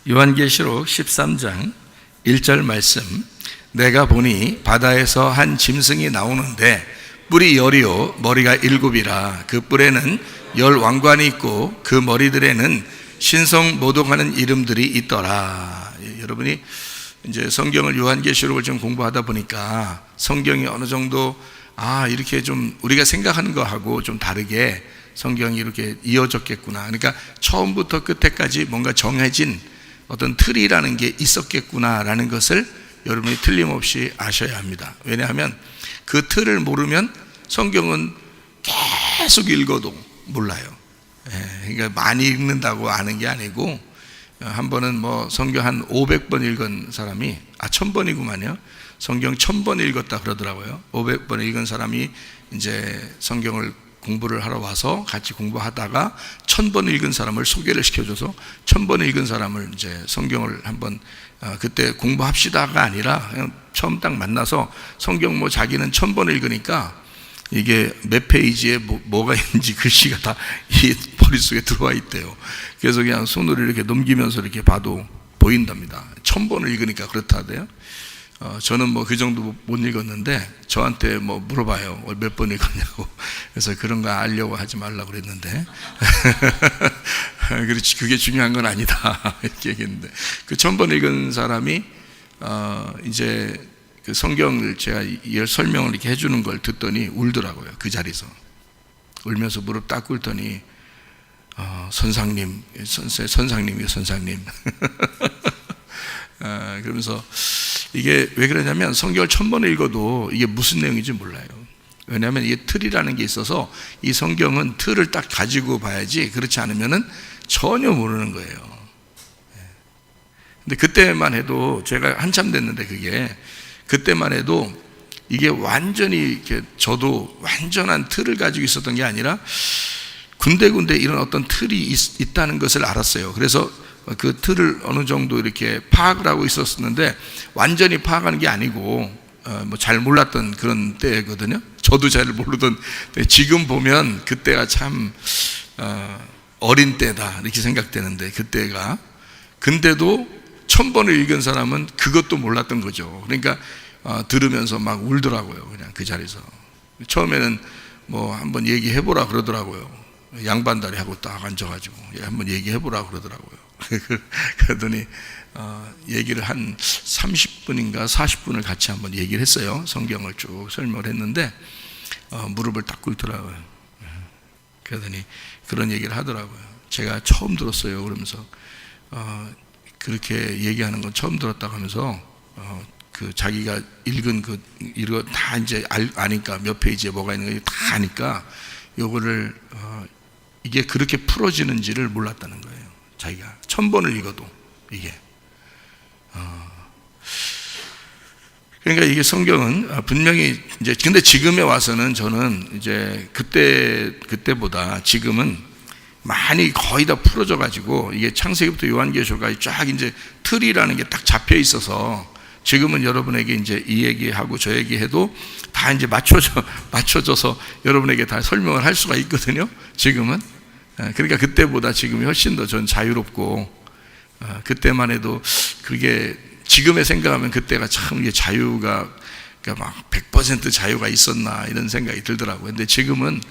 요한계시록 13장 1절 말씀. 내가 보니 바다에서 한 짐승이 나오는데 뿔이 열이요 머리가 일곱이라. 그 뿔에는 10왕관이 있고 그 머리들에는 신성모독하는 이름들이 있더라. 여러분이 이제 성경을 요한계시록을 좀 공부하다 보니까 성경이 어느 정도 이렇게 좀 우리가 생각하는 거하고 좀 다르게 성경이 이렇게 이어졌겠구나. 그러니까 처음부터 끝에까지 뭔가 정해진 어떤 틀이라는 게 있었겠구나라는 것을 여러분이 틀림없이 아셔야 합니다. 왜냐하면 그 틀을 모르면 성경은 계속 읽어도 몰라요. 그러니까 많이 읽는다고 아는 게 아니고, 한 번은 뭐 성경 한 500번 읽은 사람이 1000번이구만요. 성경 1000번 읽었다 그러더라고요. 500번 읽은 사람이 이제 성경을 공부를 하러 와서 같이 공부하다가 1000번 읽은 사람을 소개를 시켜줘서 1000번 읽은 사람을 이제 성경을 한번 그때 공부합시다가 아니라 그냥 처음 딱 만나서 성경 뭐 자기는 1000번 읽으니까 이게 몇 페이지에 뭐가 있는지 글씨가 다 이 머릿속에 들어와 있대요. 그래서 그냥 손으로 이렇게 넘기면서 이렇게 봐도 보인답니다. 1000번을 읽으니까 그렇다대요. 저는 뭐 그 정도 못 읽었는데 저한테 뭐 물어봐요. 몇 번 읽었냐고. 그래서 그런 거 알려고 하지 말라고 그랬는데 그렇지, 그게 중요한 건 아니다 이렇게 얘기했는데, 그 1000번 읽은 사람이 이제 그 성경을 제가 설명을 이렇게 해주는 걸 듣더니 울더라고요. 그 자리에서 울면서 무릎 딱 꿇더니 선상님 그러면서 이게 왜 그러냐면 성경을 1000번 읽어도 이게 무슨 내용인지 몰라요. 왜냐하면 이게 틀이라는 게 있어서 이 성경은 틀을 딱 가지고 봐야지, 그렇지 않으면은 전혀 모르는 거예요. 근데 그때만 해도 제가 한참 됐는데 그때만 해도 이게 완전히 이렇게 저도 완전한 틀을 가지고 있었던 게 아니라 군데군데 이런 어떤 틀이 있다는 것을 알았어요. 그래서 그 틀을 어느 정도 이렇게 파악을 하고 있었는데 완전히 파악하는 게 아니고 뭐 잘 몰랐던 그런 때거든요. 저도 잘 모르던 때, 지금 보면 그때가 참 어린 때다 이렇게 생각되는데, 그때가 근데도 1000번을 읽은 사람은 그것도 몰랐던 거죠. 그러니까 들으면서 막 울더라고요. 그냥 그 자리에서 처음에는 뭐 한번 얘기해보라 그러더라고요. 양반다리 하고 딱 앉아가지고 한번 얘기해보라 그러더라고요. 그러더니 얘기를 한 30분인가 40분을 같이 한번 얘기를 했어요. 성경을 쭉 설명을 했는데 무릎을 딱 꿇더라고요. 그러더니 그런 얘기를 하더라고요. 제가 처음 들었어요. 그러면서 그렇게 얘기하는 건 처음 들었다고 하면서 그 자기가 읽은 이거 다 이제 아니까 몇 페이지에 뭐가 있는 거 다 아니까 요거를 이게 그렇게 풀어지는지를 몰랐다는 거예요. 자기가 1000번을 읽어도 이게 그러니까 이게 성경은 분명히 이제, 근데 지금에 와서는 저는 이제 그때보다 지금은 많이 거의 다 풀어져 가지고 이게 창세기부터 요한계시록까지 쫙 이제 틀이라는 게 딱 잡혀 있어서 지금은 여러분에게 이제 이 얘기하고 저 얘기해도 다 이제 맞춰져서 여러분에게 다 설명을 할 수가 있거든요. 지금은. 그러니까 그때보다 지금이 훨씬 더 전 자유롭고, 그때만 해도 그게 지금에 생각하면 그때가 참 이게 자유가 그러니까 막 100% 자유가 있었나 이런 생각이 들더라고요. 근데 지금은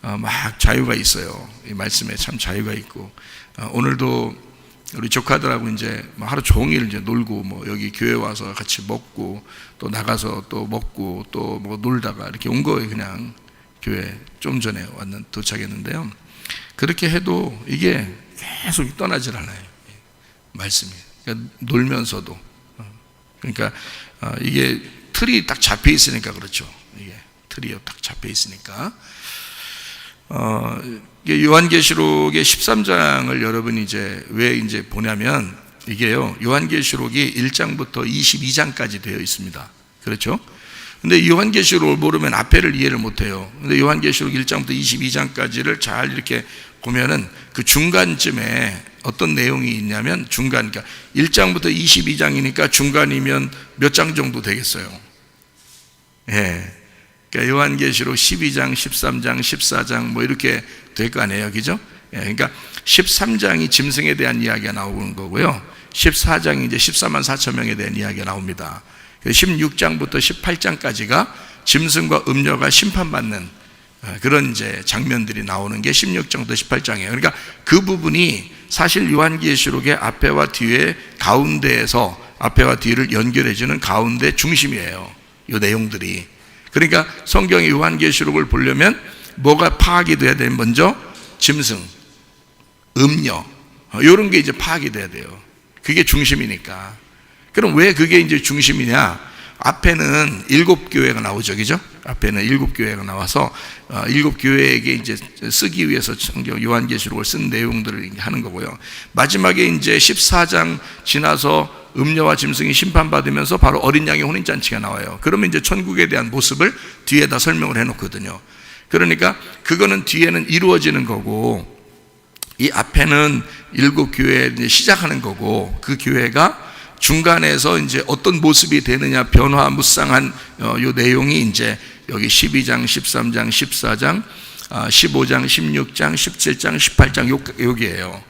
막 자유가 있어요. 이 말씀에 참 자유가 있고, 오늘도 우리 조카들하고 이제 하루 종일 이제 놀고, 뭐 여기 교회 와서 같이 먹고 또 나가서 또 먹고 또 뭐 놀다가 이렇게 온 거예요. 그냥 교회 좀 전에 도착했는데요. 그렇게 해도 이게 계속 떠나질 않아요. 말씀이. 그러니까 놀면서도. 그러니까 이게 틀이 딱 잡혀 있으니까 그렇죠. 이게 틀이 딱 잡혀 있으니까. 요한계시록의 13장을 여러분이 이제 왜 이제 보냐면, 이게요, 요한계시록이 1장부터 22장까지 되어 있습니다. 그렇죠? 근데 요한계시록을 모르면 앞에를 이해를 못 해요. 근데 요한계시록 1장부터 22장까지를 잘 이렇게 보면은 그 중간쯤에 어떤 내용이 있냐면, 그러니까 1장부터 22장이니까 중간이면 몇 장 정도 되겠어요? 예. 그러니까 요한계시록 12장, 13장, 14장 뭐 이렇게 될 거 아니에요. 그죠? 그러니까 13장이 짐승에 대한 이야기가 나오는 거고요. 14장이 이제 14만 4천 명에 대한 이야기가 나옵니다. 16장부터 18장까지가 짐승과 음녀가 심판받는 그런 이제 장면들이 나오는 게 16장부터 18장이에요. 그러니까 그 부분이 사실 요한계시록의 앞에와 뒤에 가운데에서 앞에와 뒤를 연결해주는 가운데 중심이에요. 이 내용들이. 그러니까 성경의 요한계시록을 보려면 뭐가 파악이 돼야 되면 먼저 짐승, 음녀 이런 게 이제 파악이 돼야 돼요. 그게 중심이니까. 그럼 왜 그게 이제 중심이냐? 앞에는 7교회가 나오죠, 그죠? 앞에는 7교회가 나와서 7교회에게 이제 쓰기 위해서 성경 요한계시록을 쓴 내용들을 하는 거고요. 마지막에 이제 14장 지나서 음녀와 짐승이 심판받으면서 바로 어린 양의 혼인잔치가 나와요. 그러면 이제 천국에 대한 모습을 뒤에다 설명을 해놓거든요. 그러니까 그거는 뒤에는 이루어지는 거고, 이 앞에는 7교회 시작하는 거고, 그 교회가 중간에서 이제 어떤 모습이 되느냐, 변화무쌍한 요 내용이 이제 여기 12장, 13장, 14장, 15장, 16장, 17장, 18장 여기에요.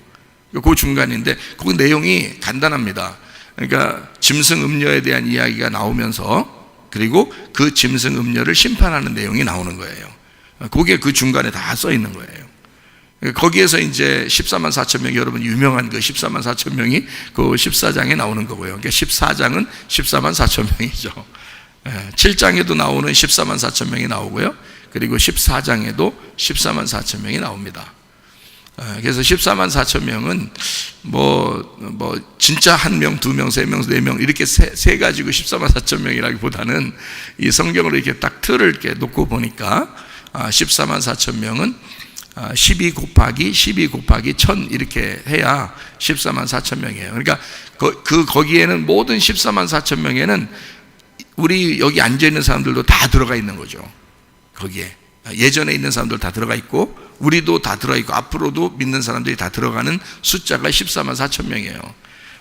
그 중간인데 그 내용이 간단합니다. 그러니까 짐승 음녀에 대한 이야기가 나오면서 그리고 그 짐승 음녀를 심판하는 내용이 나오는 거예요. 그게 그 중간에 다 써 있는 거예요. 거기에서 이제 14만 4천 명이, 여러분 유명한 그 14만 4천 명이 그 14장에 나오는 거고요. 그러니까 14장은 14만 4천 명이죠. 7장에도 나오는 14만 4천 명이 나오고요. 그리고 14장에도 14만 4천 명이 나옵니다. 그래서 14만 4천 명은 뭐 진짜 한 명, 두 명, 세 명, 네 명 이렇게 세 가지고 14만 4천 명이라기보다는 이 성경으로 이렇게 딱 틀을 이렇게 놓고 보니까 14만 4천 명은 12 곱하기 1000 이렇게 해야 14만 4천 명이에요. 그러니까 거기에는 모든 14만 4천 명에는 우리 여기 앉아 있는 사람들도 다 들어가 있는 거죠. 거기에 예전에 있는 사람들 다 들어가 있고 우리도 다 들어가 있고 앞으로도 믿는 사람들이 다 들어가는 숫자가 14만 4천 명이에요.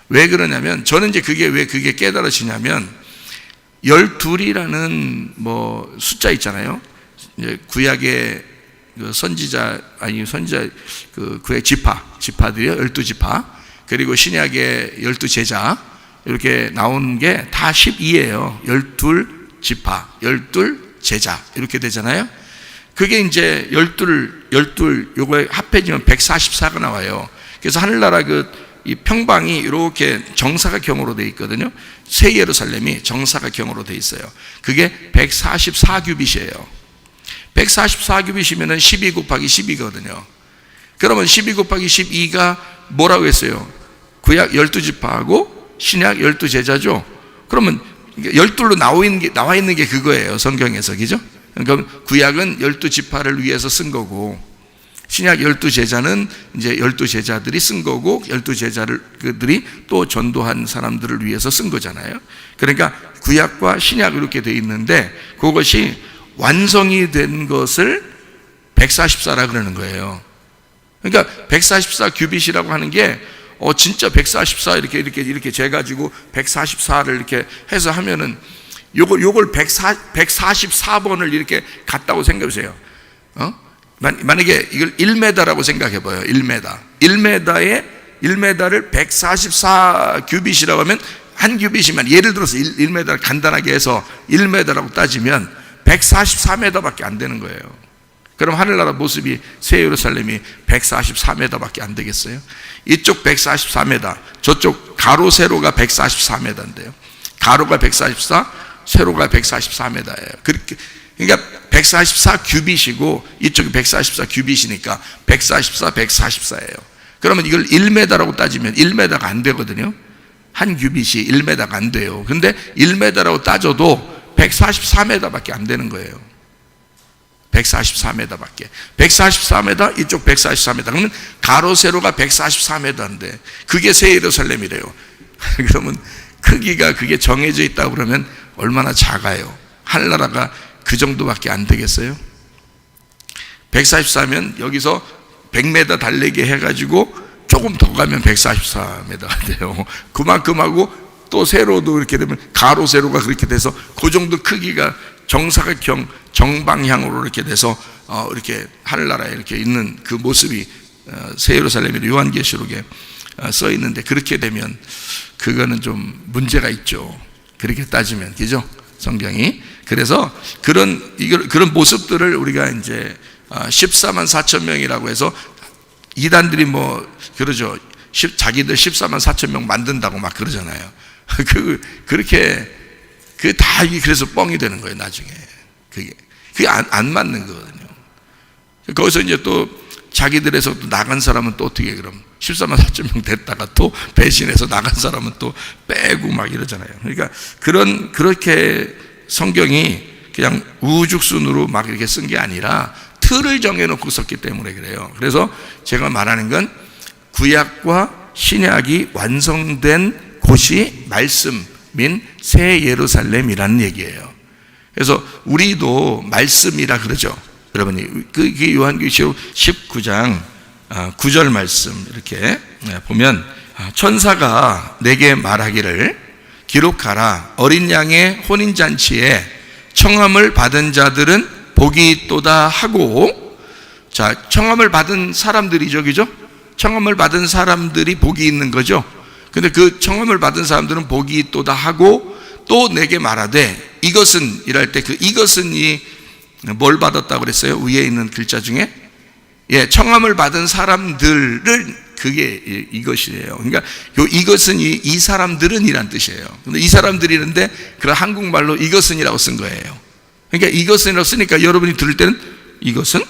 왜 그러냐면, 저는 이제 왜 그게 깨달아지냐면, 12이라는 숫자 있잖아요. 이제 구약의 그 선지자 구약 지파들이요, 12지파. 그리고 신약의 12제자 이렇게 나오는 게 다 12예요. 12지파, 12제자 이렇게 되잖아요. 그게 이제 12 요거에 합해지면 144가 나와요. 그래서 하늘나라 이 평방이 이렇게 정사각형으로 되어 있거든요. 새 예루살렘이 정사각형으로 되어 있어요. 그게 144규빗이에요. 144규빗이면 12 곱하기 12거든요. 그러면 12 곱하기 12가 뭐라고 했어요? 구약 12지파하고 신약 12제자죠. 그러면 12로 나와 있는 게 그거예요, 성경에서. 그죠? 그러니까 구약은 12지파를 위해서 쓴 거고, 신약 12제자는 이제 12제자들이 쓴 거고, 12제자들이 또 전도한 사람들을 위해서 쓴 거잖아요. 그러니까 구약과 신약 이렇게 돼 있는데, 그것이 완성이 된 것을 144라 그러는 거예요. 그러니까 144 규빗이라고 하는 게 진짜 144 이렇게 재가지고 144를 이렇게 해서 하면은 요걸 144번을 이렇게 갔다고 생각해 보세요. 만약에 이걸 1m라고 생각해 봐요. 1m를 144 규빗이라고 하면, 한 규빗이면 예를 들어서 1m를 간단하게 해서 1m라고 따지면 144m밖에 안 되는 거예요. 그럼 하늘나라 모습이, 새 예루살렘이 144m밖에 안 되겠어요? 이쪽 144m, 저쪽 가로 세로가 144m인데요. 가로가 144, 세로가 144m예요. 그러니까 144 규빗이고 이쪽이 144 규빗이니까 144, 144예요. 그러면 이걸 1m라고 따지면 1m가 안 되거든요. 한 규빗이 1m가 안 돼요. 근데 1m라고 따져도 144m밖에 안 되는 거예요. 144m밖에. 144m, 이쪽 144m. 그러면 가로 세로가 144m인데 그게 새 예루살렘이래요. 그러면 크기가 그게 정해져 있다고 그러면 얼마나 작아요. 하늘나라가 그 정도밖에 안 되겠어요? 144면 여기서 100m 달리기 해가지고 조금 더 가면 144m가 돼요. 그만큼하고 또 세로도 이렇게 되면 가로 세로가 그렇게 돼서 그 정도 크기가 정사각형 정방향으로 이렇게 돼서 이렇게 하늘나라에 이렇게 있는 그 모습이 새 예루살렘이 요한계시록에 써 있는데, 그렇게 되면 그거는 좀 문제가 있죠. 그렇게 따지면, 그죠? 성경이. 그래서 그런 모습들을 우리가 이제 14만 4천 명이라고 해서 이단들이 뭐 그러죠. 자기들 14만 4천 명 만든다고 막 그러잖아요. 그렇게 다 그래서 뻥이 되는 거예요. 나중에 그게 안 맞는 거거든요. 거기서 이제 또 자기들에서 또 나간 사람은 또 어떻게, 그럼 14만 4천 명 됐다가 또 배신해서 나간 사람은 또 빼고 막 이러잖아요. 그러니까 그렇게 성경이 그냥 우죽순으로 막 이렇게 쓴 게 아니라 틀을 정해놓고 썼기 때문에 그래요. 그래서 제가 말하는 건 구약과 신약이 완성된 곳이 말씀인 새 예루살렘이라는 얘기예요. 그래서 우리도 말씀이라 그러죠. 여러분이 그게 요한계시록 19장 9절 말씀 이렇게 보면, 천사가 내게 말하기를 기록하라. 어린 양의 혼인잔치에 청함을 받은 자들은 복이 있도다 하고, 자, 청함을 받은 사람들이죠, 그죠? 청함을 받은 사람들이 복이 있는 거죠. 근데 그 청함을 받은 사람들은 복이 있도다 하고, 또 내게 말하되, 이것은 이랄 때 그 이것은 뭘 받았다고 그랬어요? 위에 있는 글자 중에 청함을 받은 사람들을, 그게 이것이에요. 그러니까 이것은 이 사람들은 이란 뜻이에요. 근데 이 사람들이는데 그런 한국말로 이것은이라고 쓴 거예요. 그러니까 이것은이라고 쓰니까 여러분이 들을 때는 이것은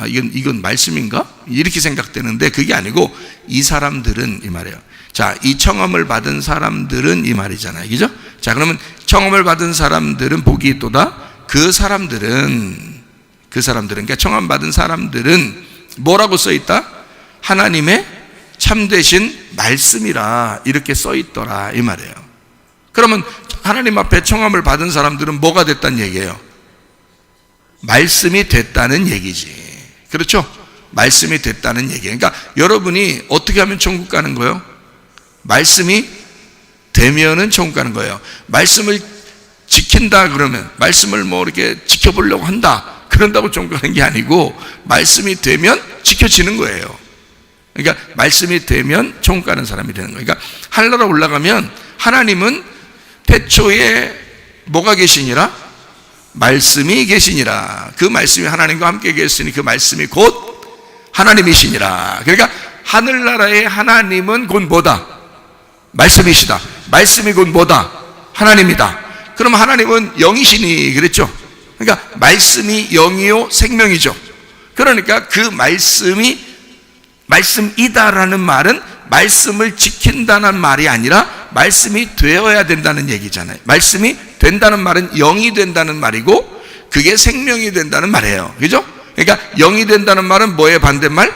이건 말씀인가? 이렇게 생각되는데 그게 아니고 이 사람들은 이 말이에요. 자, 이 청함을 받은 사람들은 이 말이잖아요. 그죠? 자, 그러면 청함을 받은 사람들은 복이 있도다. 그 사람들은 그러니까 청함 받은 사람들은 뭐라고 써 있다? 하나님의 참되신 말씀이라 이렇게 써 있더라 이 말이에요. 그러면 하나님 앞에 청함을 받은 사람들은 뭐가 됐다는 얘기예요? 말씀이 됐다는 얘기지. 그렇죠? 말씀이 됐다는 얘기예요. 그러니까 여러분이 어떻게 하면 천국 가는 거예요? 말씀이 되면은 천국 가는 거예요. 말씀을 지킨다 그러면, 말씀을 뭐 이렇게 지켜보려고 한다 그런다고 천국 가는 게 아니고, 말씀이 되면 지켜지는 거예요. 그러니까 말씀이 되면 천국 가는 사람이 되는 거예요. 그러니까 하늘나라 올라가면 하나님은 태초에 뭐가 계시니라? 말씀이 계시니라. 그 말씀이 하나님과 함께 계시니 그 말씀이 곧 하나님이시니라. 그러니까 하늘나라의 하나님은 곧 뭐다? 말씀이시다. 말씀이 곧 뭐다? 하나님이다. 그럼 하나님은 영이시니 그랬죠? 그러니까 말씀이 영이요 생명이죠. 그러니까 그 말씀이 말씀이다라는 말은 말씀을 지킨다는 말이 아니라 말씀이 되어야 된다는 얘기잖아요. 말씀이 된다는 말은 영이 된다는 말이고, 그게 생명이 된다는 말이에요. 그죠? 그러니까 영이 된다는 말은 뭐의 반대말?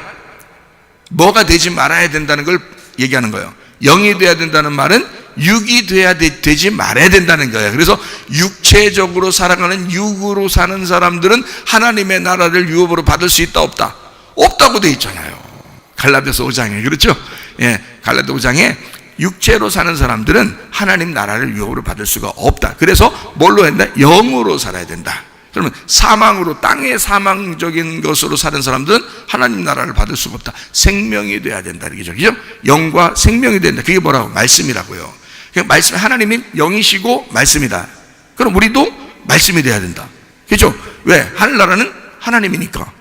뭐가 되지 말아야 된다는 걸 얘기하는 거예요. 영이 돼야 된다는 말은 육이 돼야 되지 말아야 된다는 거예요. 그래서 육체적으로 살아가는, 육으로 사는 사람들은 하나님의 나라를 유업으로 받을 수 있다 없다? 없다고 돼 있잖아요. 갈라디아서 5장에 그렇죠? 갈라디아 5장에 육체로 사는 사람들은 하나님 나라를 유업으로 받을 수가 없다. 그래서 뭘로 한다? 영으로 살아야 된다. 그러면 사망으로, 땅의 사망적인 것으로 사는 사람들은 하나님 나라를 받을 수가 없다. 생명이 돼야 된다는 얘기죠. 그죠? 영과 생명이 된다. 그게 뭐라고? 말씀이라고요. 말씀, 하나님이 영이시고 말씀이다. 그럼 우리도 말씀이 돼야 된다. 그죠? 왜? 하늘나라는 하나님이니까.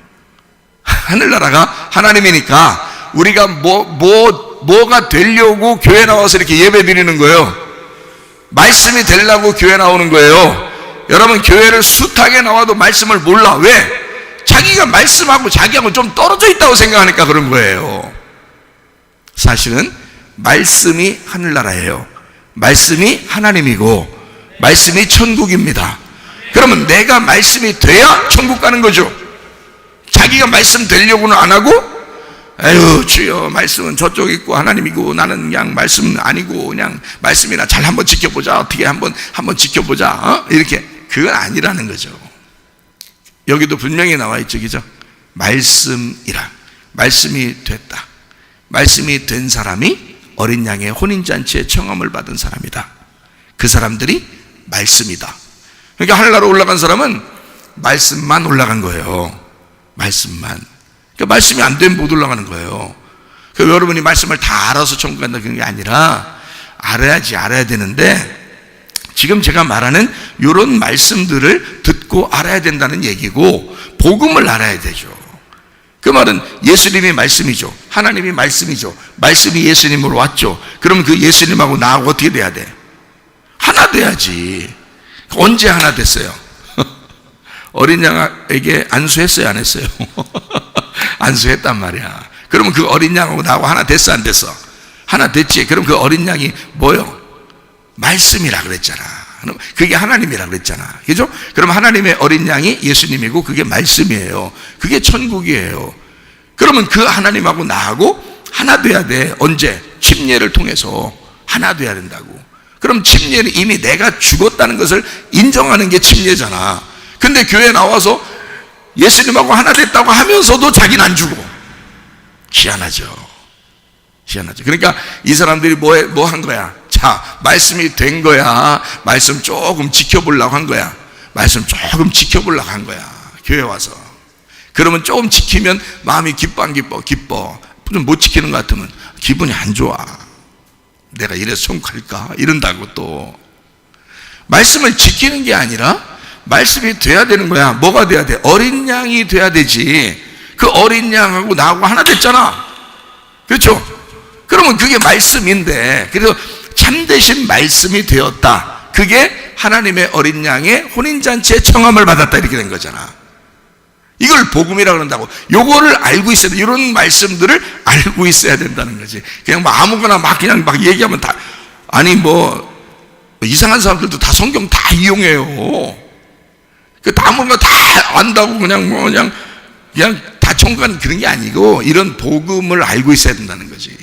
하늘나라가 하나님이니까 우리가 뭐가 되려고 교회 나와서 이렇게 예배 드리는 거예요. 말씀이 되려고 교회 나오는 거예요. 여러분, 교회를 숱하게 나와도 말씀을 몰라. 왜? 자기가 말씀하고 자기하고 좀 떨어져 있다고 생각하니까 그런 거예요. 사실은 말씀이 하늘나라예요. 말씀이 하나님이고 말씀이 천국입니다. 그러면 내가 말씀이 돼야 천국 가는 거죠. 자기가 말씀 되려고는 안 하고, 에휴 주여 말씀은 저쪽 있고 하나님이고 나는 그냥 말씀 아니고 그냥 말씀이나 잘 한번 지켜보자, 어떻게 한번 지켜보자, 이렇게, 그건 아니라는 거죠. 여기도 분명히 나와 있죠, 그죠? 말씀이라, 말씀이 됐다. 말씀이 된 사람이 어린 양의 혼인잔치에 청함을 받은 사람이다. 그 사람들이 말씀이다. 그러니까 하늘나라 올라간 사람은 말씀만 올라간 거예요. 말씀만. 말씀이 안 되면 못 올라가는 거예요. 여러분이 말씀을 다 알아서 천국 간다 그런 게 아니라 알아야 되는데, 지금 제가 말하는 이런 말씀들을 듣고 알아야 된다는 얘기고, 복음을 알아야 되죠. 그 말은 예수님이 말씀이죠. 하나님이 말씀이죠. 말씀이 예수님으로 왔죠. 그러면 그 예수님하고 나하고 어떻게 돼야 돼? 하나 돼야지. 언제 하나 됐어요? 어린 양에게 안수했어요, 안 했어요? 안수했단 말이야. 그러면 그 어린 양하고 나하고 하나 됐어, 안 됐어? 하나 됐지. 그럼 그 어린 양이 뭐요? 말씀이라 그랬잖아. 그게 하나님이라 그랬잖아. 그죠? 그럼 하나님의 어린 양이 예수님이고 그게 말씀이에요. 그게 천국이에요. 그러면 그 하나님하고 나하고 하나 돼야 돼. 언제? 침례를 통해서 하나 돼야 된다고. 그럼 침례는 이미 내가 죽었다는 것을 인정하는 게 침례잖아. 근데 교회에 나와서 예수님하고 하나 됐다고 하면서도 자기는 안 죽어. 희한하죠. 그러니까 이 사람들이 뭐 한 거야? 자, 말씀이 된 거야. 말씀 조금 지켜보려고 한 거야. 교회 와서. 그러면 조금 지키면 마음이 기뻐. 좀 못 지키는 것 같으면 기분이 안 좋아. 내가 이래서 천국 갈까? 이런다고 또. 말씀을 지키는 게 아니라 말씀이 돼야 되는 거야. 뭐가 돼야 돼? 어린 양이 돼야 되지. 그 어린 양하고 나하고 하나 됐잖아. 그렇죠? 그러면 그게 말씀인데, 그래서 참되신 말씀이 되었다. 그게 하나님의 어린 양의 혼인잔치에 청함을 받았다. 이렇게 된 거잖아. 이걸 복음이라고 그런다고. 요거를 알고 있어야 돼. 이런 말씀들을 알고 있어야 된다는 거지. 그냥 뭐 아무거나 그냥 얘기하면 다, 아니 이상한 사람들도 다 성경 다 이용해요. 아무거나 다 안다고 그냥 다 천국간 그런 게 아니고, 이런 복음을 알고 있어야 된다는 거지.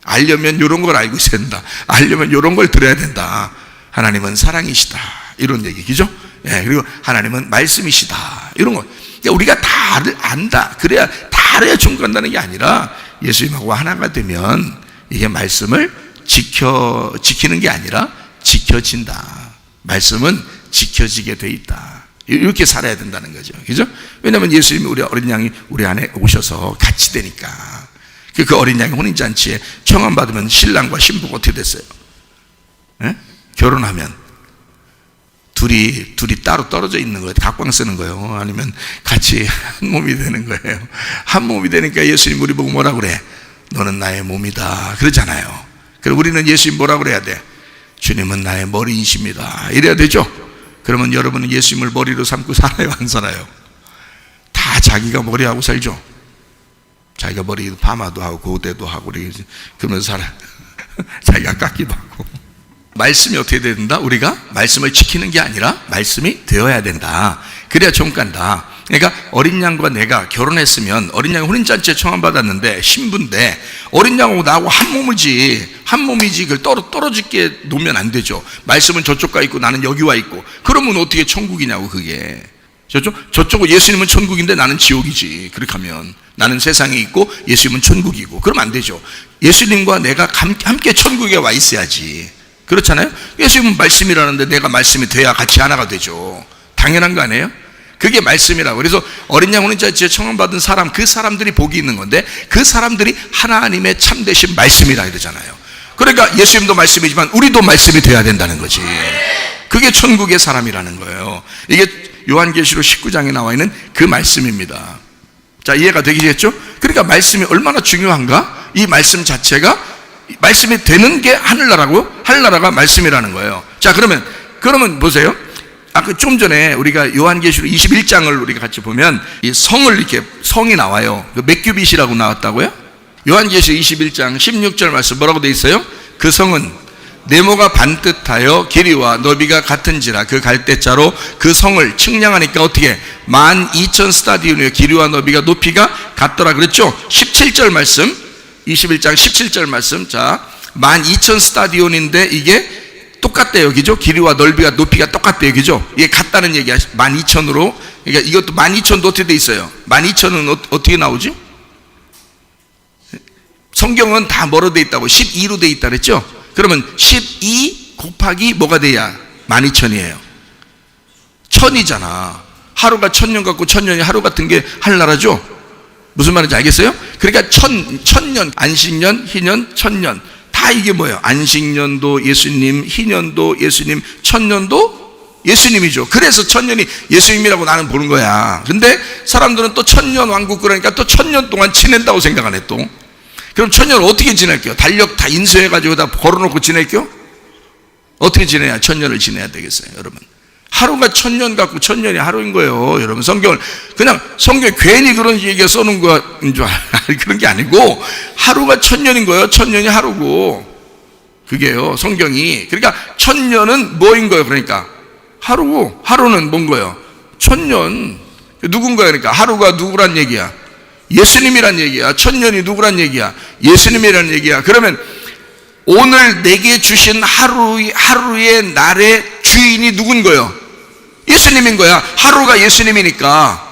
알려면 이런 걸 알고 있어야 된다. 알려면 이런 걸 들어야 된다. 하나님은 사랑이시다. 이런 얘기죠. 예, 그리고 하나님은 말씀이시다. 이런 거. 그러니까 우리가 다 안다. 그래야 다 알아야 천국 간다는 게 아니라, 예수님하고 하나가 되면 이게 말씀을 지키는 게 아니라 지켜진다. 말씀은 지켜지게 돼 있다. 이렇게 살아야 된다는 거죠. 그죠? 왜냐하면 예수님이 우리 어린 양이 우리 안에 오셔서 같이 되니까. 그 어린 양이 혼인잔치에 청함받으면 신랑과 신부가 어떻게 됐어요? 예? 결혼하면 둘이 따로 떨어져 있는 거예요. 각방 쓰는 거예요. 아니면 같이 한 몸이 되는 거예요. 한 몸이 되니까 예수님 우리 보고 뭐라 그래? 너는 나의 몸이다. 그러잖아요. 그럼 우리는 예수님 뭐라 그래야 돼? 주님은 나의 머리이십니다. 이래야 되죠? 그러면 여러분은 예수님을 머리로 삼고 살아요, 안 살아요? 다 자기가 머리하고 살죠? 자기가 머리 파마도 하고 고데도 하고 그러면서 살아요. 자기가 깎기도 하고. 말씀이 어떻게 돼야 된다? 우리가 말씀을 지키는 게 아니라 말씀이 되어야 된다. 그래야 천국 간다. 그러니까 어린 양과 내가 결혼했으면, 어린 양이 혼인잔치에 청함받았는데 신부인데 어린 양하고 나하고 한 몸이지 그걸 떨어지게 놓으면 안 되죠. 말씀은 저쪽 가 있고 나는 여기 와 있고. 그러면 어떻게 천국이냐고. 그게 저쪽은 예수님은 천국인데 나는 지옥이지. 그렇게 하면 나는 세상에 있고 예수님은 천국이고. 그러면 안 되죠. 예수님과 내가 함께 천국에 와 있어야지. 그렇잖아요. 예수님은 말씀이라는데 내가 말씀이 돼야 같이 하나가 되죠. 당연한 거 아니에요? 그게 말씀이라고. 그래서 어린 양 혼인잔치에 청함받은 사람, 그 사람들이 복이 있는 건데, 그 사람들이 하나님의 참되신 말씀이라 이러잖아요. 그러니까 예수님도 말씀이지만 우리도 말씀이 돼야 된다는 거지. 그게 천국의 사람이라는 거예요. 이게 요한계시록 19장에 나와 있는 그 말씀입니다. 자, 이해가 되시겠죠? 그러니까 말씀이 얼마나 중요한가? 이 말씀 자체가, 말씀이 되는 게 하늘나라고, 하늘나라가 말씀이라는 거예요. 자, 그러면 보세요. 아까 좀 전에 우리가 요한계시록 21장을 우리가 같이 보면 이 성이 나와요. 그 몇 규빗이라고 나왔다고요? 요한계시록 21장 16절 말씀 뭐라고 돼 있어요? 그 성은 네모가 반듯하여 길이와 너비가 같은지라. 그 갈대자로 그 성을 측량하니까 어떻게 12,000 스타디온이에요. 길이와 너비가 높이가 같더라 그랬죠? 17절 말씀, 21장 17절 말씀. 자, 12,000 스타디온인데 이게 똑같대요. 그죠? 길이와 넓이가 높이가 똑같대요. 그죠? 이게 같다는 얘기야. 12,000으로. 그러니까 이것도 12,000도 어떻게 돼 있어요? 12,000은 어떻게 나오지? 성경은 다 뭐로 돼 있다고? 12로 돼 있다 그랬죠? 그러면 12 곱하기 뭐가 돼야 12,000이에요? 1000이잖아. 하루가 1000년 같고 1000년이 하루 같은 게 하늘나라죠? 무슨 말인지 알겠어요? 그러니까 천년, 안식년, 희년, 천년 다 이게 뭐예요? 안식년도 예수님, 희년도 예수님, 천년도 예수님이죠. 그래서 천년이 예수님이라고 나는 보는 거야. 근데 사람들은 또 천년 왕국 그러니까 또 천년 동안 지낸다고 생각하네 또. 그럼 천년을 어떻게 지낼게요? 달력 다 인쇄해가지고 다 걸어놓고 지낼게요? 어떻게 지내야 천년을 지내야 되겠어요 여러분? 하루가 천년 같고 천년이 하루인 거예요 여러분. 성경을 그냥 성경에 괜히 그런 얘기가 써놓은 거인 줄 그런 게 아니고 하루가 천년인 거예요. 천년이 하루고 그게요 성경이. 그러니까 천년은 뭐인 거예요? 그러니까 하루고 하루는 뭔 거예요? 천년. 누군 거예요? 그러니까 하루가 누구란 얘기야? 예수님이란 얘기야. 천년이 누구란 얘기야? 예수님이란 얘기야. 그러면 오늘 내게 주신 하루의 날의 주인이 누군 거예요? 예수님인 거야. 하루가 예수님이니까.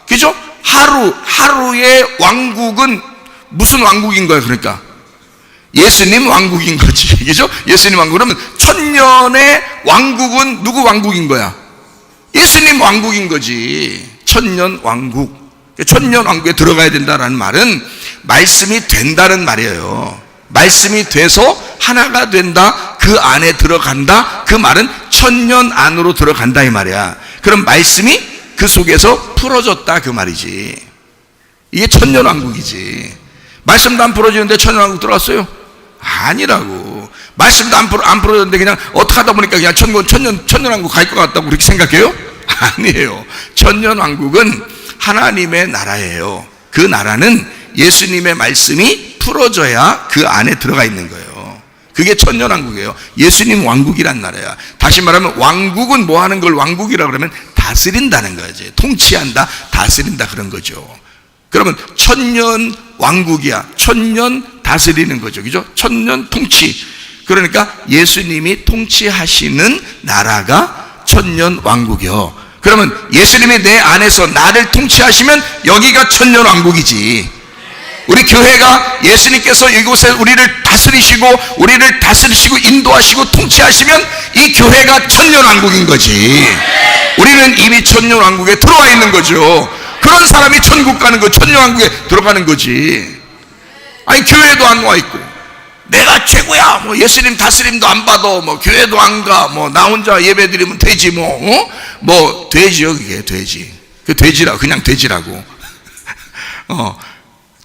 그죠? 하루의 왕국은 무슨 왕국인 거예요? 그러니까 예수님 왕국인 거지. 그죠? 예수님 왕국. 그러면 천년의 왕국은 누구 왕국인 거야? 예수님 왕국인 거지. 천년 왕국. 천년 왕국에 들어가야 된다는 말은 말씀이 된다는 말이에요. 말씀이 돼서 하나가 된다, 그 안에 들어간다, 그 말은 천년 안으로 들어간다 이 말이야. 그럼 말씀이 그 속에서 풀어졌다 그 말이지. 이게 천년 왕국이지. 말씀도 안 풀어지는데 천년 왕국 들어갔어요? 아니라고. 말씀도 안 풀어졌는데 그냥 어떻게 하다 보니까 그냥 천년 왕국 갈 것 같다고 그렇게 생각해요? 아니에요. 천년 왕국은 하나님의 나라예요. 그 나라는 예수님의 말씀이 풀어져야 그 안에 들어가 있는 거예요. 그게 천년왕국이에요. 예수님 왕국이란 나라야. 다시 말하면 왕국은 뭐 하는 걸 왕국이라고 그러면 다스린다는 거지. 통치한다, 다스린다 그런 거죠. 그러면 천년 왕국이야. 천년 다스리는 거죠. 그죠? 천년 통치. 그러니까 예수님이 통치하시는 나라가 천년 왕국이요. 그러면 예수님이 내 안에서 나를 통치하시면 여기가 천년 왕국이지. 우리 교회가 예수님께서 이곳에 우리를 다스리시고 인도하시고 통치하시면 이 교회가 천년 왕국인 거지. 우리는 이미 천년 왕국에 들어와 있는 거죠. 그런 사람이 천국 가는 거, 천년 왕국에 들어가는 거지. 아니 교회도 안 와 있고 내가 최고야, 뭐 예수님 다스림도 안 받아, 뭐 교회도 안 가, 뭐 나 혼자 예배 드리면 되지, 뭐 돼지요. 그게 돼지. 그 돼지라 그냥 돼지라고.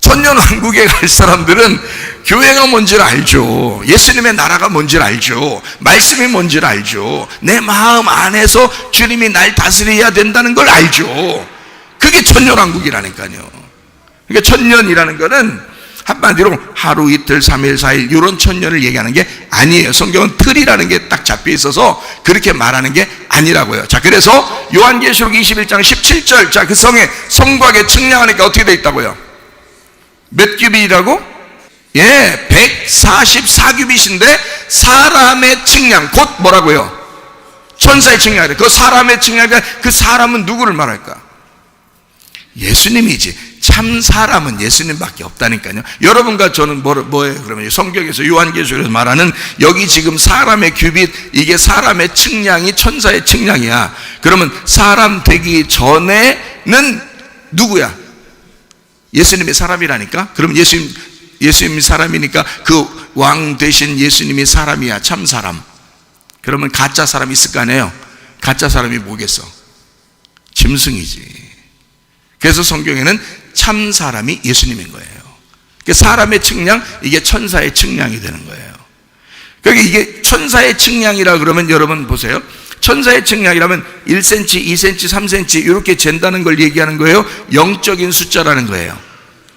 천년 왕국에 갈 사람들은 교회가 뭔지를 알죠. 예수님의 나라가 뭔지를 알죠. 말씀이 뭔지를 알죠. 내 마음 안에서 주님이 날 다스려야 된다는 걸 알죠. 그게 천년 왕국이라니까요. 그러니까 천년이라는 거는 한마디로 하루, 이틀, 3일, 4일 이런 천년을 얘기하는 게 아니에요. 성경은 틀이라는 게 딱 잡혀 있어서 그렇게 말하는 게 아니라고요. 자, 그래서 요한계시록 21장 17절, 자, 그 성곽에 측량하니까 어떻게 돼 있다고요? 몇 규빗이라고? 예, 144규빗인데 사람의 측량, 곧 뭐라고요? 천사의 측량이래. 그 사람의 측량이 그 사람은 누구를 말할까? 예수님이지. 참 사람은 예수님밖에 없다니까요. 여러분과 저는 뭐예요? 그러면 성경에서 요한계시록에서 말하는 여기 지금 사람의 규빗, 이게 사람의 측량이 천사의 측량이야. 그러면 사람 되기 전에는 누구야? 예수님이 사람이라니까. 그럼 예수님이 사람이니까 그 왕 되신 예수님이 사람이야. 참 사람. 그러면 가짜 사람이 있을 거 아니에요? 가짜 사람이 뭐겠어? 짐승이지. 그래서 성경에는 참 사람이 예수님인 거예요. 사람의 측량, 이게 천사의 측량이 되는 거예요. 그러니까 이게 천사의 측량이라 그러면 여러분 보세요. 천사의 측량이라면 1cm, 2cm, 3cm 이렇게 잰다는 걸 얘기하는 거예요. 영적인 숫자라는 거예요.